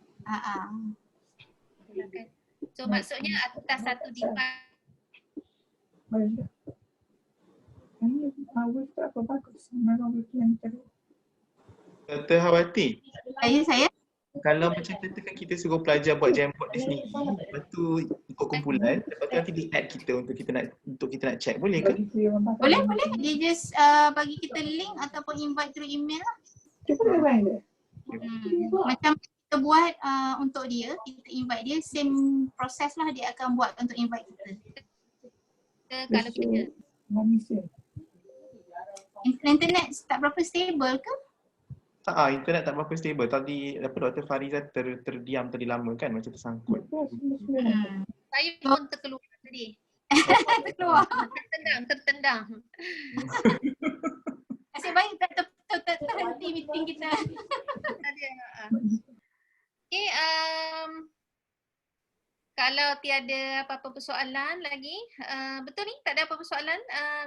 So maksudnya atas satu device. Dr. Hawati, Saya kalau macam katakan kita suruh pelajar buat Jamboard dia sendiri, lepas tu ikut kumpulan, lepas tu nanti dia add kita untuk kita nak check, boleh ke? boleh. Dia just bagi kita link ataupun invite through email lah. Macam kita buat untuk dia, kita invite dia, same proses lah dia akan buat untuk invite kita. Kalau kita Internet tak berapa stable ke? Internet tak berapa stable. Tadi Dr. Fariza terdiam tadi lama kan, macam tersangkut. saya pun terkeluar tadi. Keluar. Tertendang. Nasib baik tak terhenti meeting kita. Okay, kalau tiada apa-apa persoalan lagi, betul ni tak ada apa-apa persoalan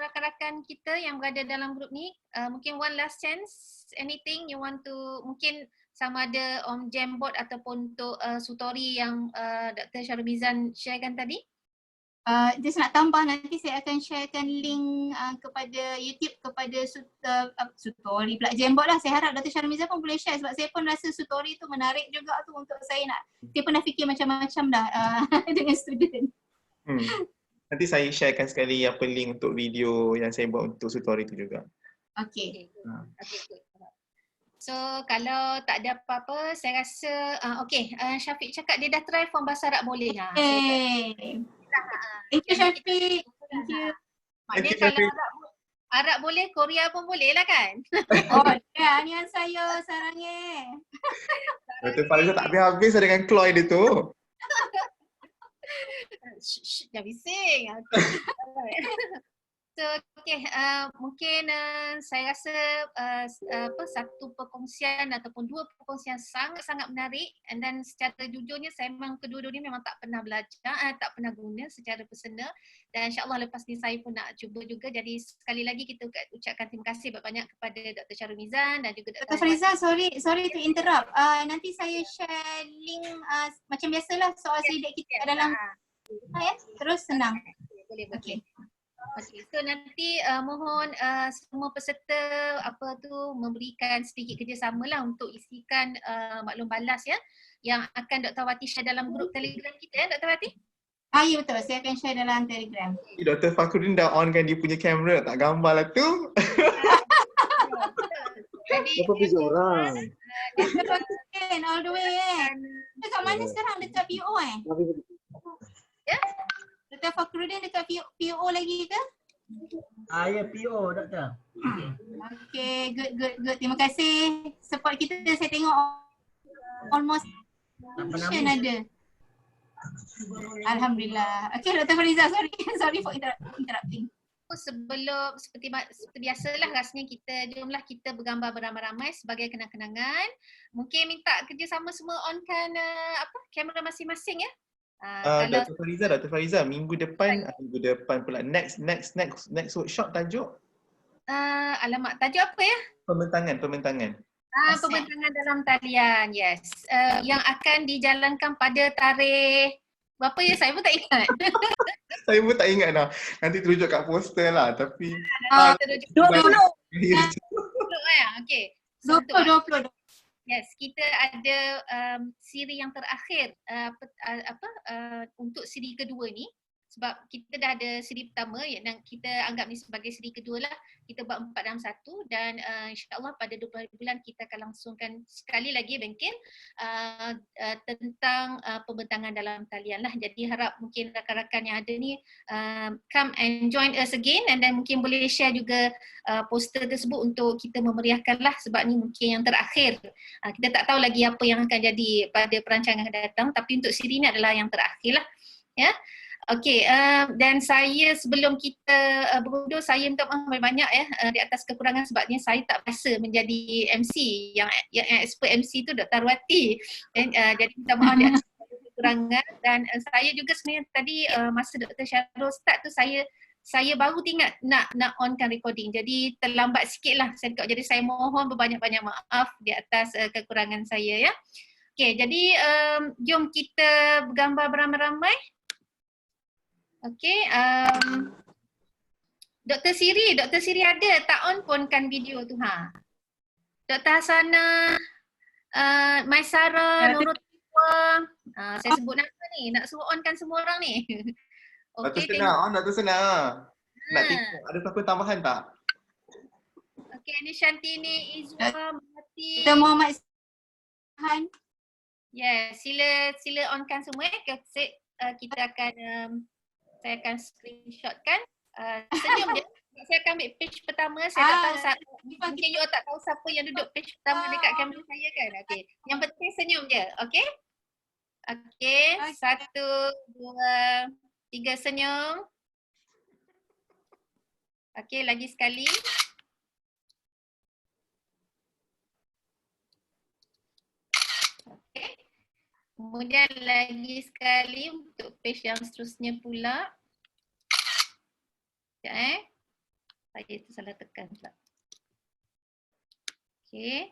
rakan-rakan kita yang berada dalam grup ni. Mungkin one last chance, anything you want to, mungkin sama ada on Jamboard ataupun untuk tutori yang Dr. Syarul Mizan sharekan tadi. Just nak tambah, nanti saya akan sharekan link kepada YouTube kepada tutori pula Jamboard lah. Saya harap Dr. Syarul Mizan pun boleh share sebab saya pun rasa tutori tu menarik juga tu untuk saya nak. Saya pernah fikir macam-macam dah dengan student. Nanti saya sharekan sekali apa link untuk video yang saya buat untuk tutori tu juga. Okay. So kalau tak ada apa-apa, saya rasa Syafiq cakap dia dah try form bahasa Arab boleh lah. Thank you Syafiq. Thank you. Maknanya kalau Arab boleh, Korea pun boleh lah kan? Oh ya, nian saya sarangnya. Dr. Fariza tak habis-habis dengan Chloe dia tu. Jangan bising. So mungkin saya rasa satu perkongsian ataupun dua perkongsian sangat-sangat menarik, and then secara jujurnya saya memang kedua-dua ni memang tak pernah belajar, tak pernah guna secara personal, dan insyaAllah lepas ni saya pun nak cuba juga. Jadi sekali lagi kita ucapkan terima kasih banyak kepada Dr. Syarul Mizan dan juga Dr. Fariza, sorry to interrupt. Nanti saya share link macam biasalah soal sidik kita dalam terus senang. Boleh. Okay, so nanti mohon semua peserta memberikan sedikit kerjasama lah untuk isikan maklum balas ya yang akan Dr. Wati share dalam grup Telegram kita ya, Dr. Wati? Ya betul, saya akan share dalam Telegram. Dr. Fakruddin dah on kan dia punya kamera, tak gambar lah tu. Apa beza orang? Dr. Fakruddin all the way Dekat mana sekarang? Dekat PO Ya? Dr. Fakruddin dekat PO lagi ke? Ya PO doktor. Okay, good. Terima kasih support kita. Saya tengok almost ada. Alhamdulillah. Okay Dr. Fariza, sorry for interrupting. Sebelum seperti biasalah rasanya jomlah kita bergambar beramai-ramai sebagai kenang-kenangan. Mungkin minta kerjasama semua onkan kamera masing-masing ya. Kalau Dr. Fariza, minggu depan pula next workshop tajuk alamak, tajuk apa ya? pembentangan. Pembentangan dalam talian, yes. Yang akan dijalankan pada tarikh berapa ya? Saya pun tak ingat. Saya pun tak ingat dah. Nanti terujuk kat poster lah tapi 20. Okey. 20. Yes, kita ada siri yang terakhir untuk siri kedua ni. Sebab kita dah ada siri pertama yang kita anggap ni sebagai siri kedua lah. Kita buat 4 dalam 1 dan insyaAllah pada 20 hari bulan kita akan langsungkan sekali lagi bengkel tentang pembentangan dalam talian lah. Jadi harap mungkin rakan-rakan yang ada ni come and join us again and then mungkin boleh share juga poster tersebut untuk kita memeriahkan lah sebab ni mungkin yang terakhir. Kita tak tahu lagi apa yang akan jadi pada perancangan yang datang tapi untuk siri ni adalah yang terakhir lah. Ya. Okey, dan saya sebelum kita berundur, saya minta maaf banyak di atas kekurangan sebabnya saya tak biasa menjadi MC. Yang expert MC tu Dr. Arwati. Jadi minta maaf di atas kekurangan dan saya juga sebenarnya tadi masa Dr. Syarul start tu saya baru ingat nak onkan recording. Jadi terlambat sikit lah saya dekat. Jadi saya mohon berbanyak-banyak maaf di atas kekurangan saya ya. Okey, jadi jom kita bergambar beramai-ramai. Okey, Dr. Siri ada tak on ponkan video tu ha? Dr. Hasana, Maisara, Nurul Tiwa, saya sebut nama ni, nak suruh onkan semua orang ni. Okey, Dr. Sena. Nak tengok ada siapa tambahan tak? Okey, ni Shantini, Izwa, Mati. Dr. Muhammad Han. Yes, sila onkan semua kita akan saya akan screenshotkan. Senyum je. Saya akan ambil page pertama. Saya tak tahu mungkin you tak tahu siapa yang duduk page pertama dekat kamera saya kan. Okey. Yang penting senyum je. Okey? Okey. 1, 2, 3 senyum. Okey, lagi sekali. Okey. Kemudian lagi sekali untuk page yang seterusnya pula. Sekejap saya tu salah tekan pula. Okey.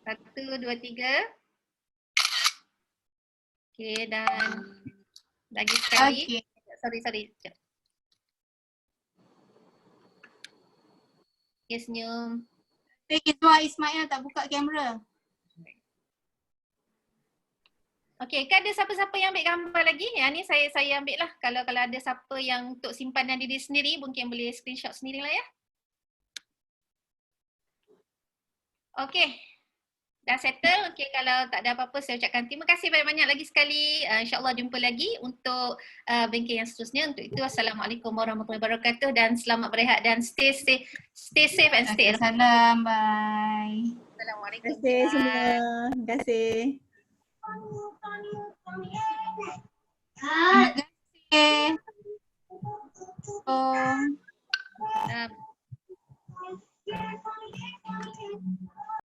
1, 2, 3. Okey dan lagi sekali. Sorry. Sekejap. Okey, senyum. Izwa Ismail tak buka kamera. Okey, kan ada siapa-siapa yang ambil gambar lagi? Yang ni saya ambil lah. Kalau ada siapa yang untuk simpanan diri sendiri, mungkin boleh screenshot sendiri lah ya. Okey, dah settle. Okey, kalau tak ada apa-apa saya ucapkan terima kasih banyak-banyak lagi sekali. InsyaAllah jumpa lagi untuk bengkel yang seterusnya. Untuk itu, Assalamualaikum warahmatullahi wabarakatuh dan selamat berehat dan stay safe and stay. Salam, bye. Assalamualaikum. Terima kasih semua. Terima kasih. Terima kasih. Um,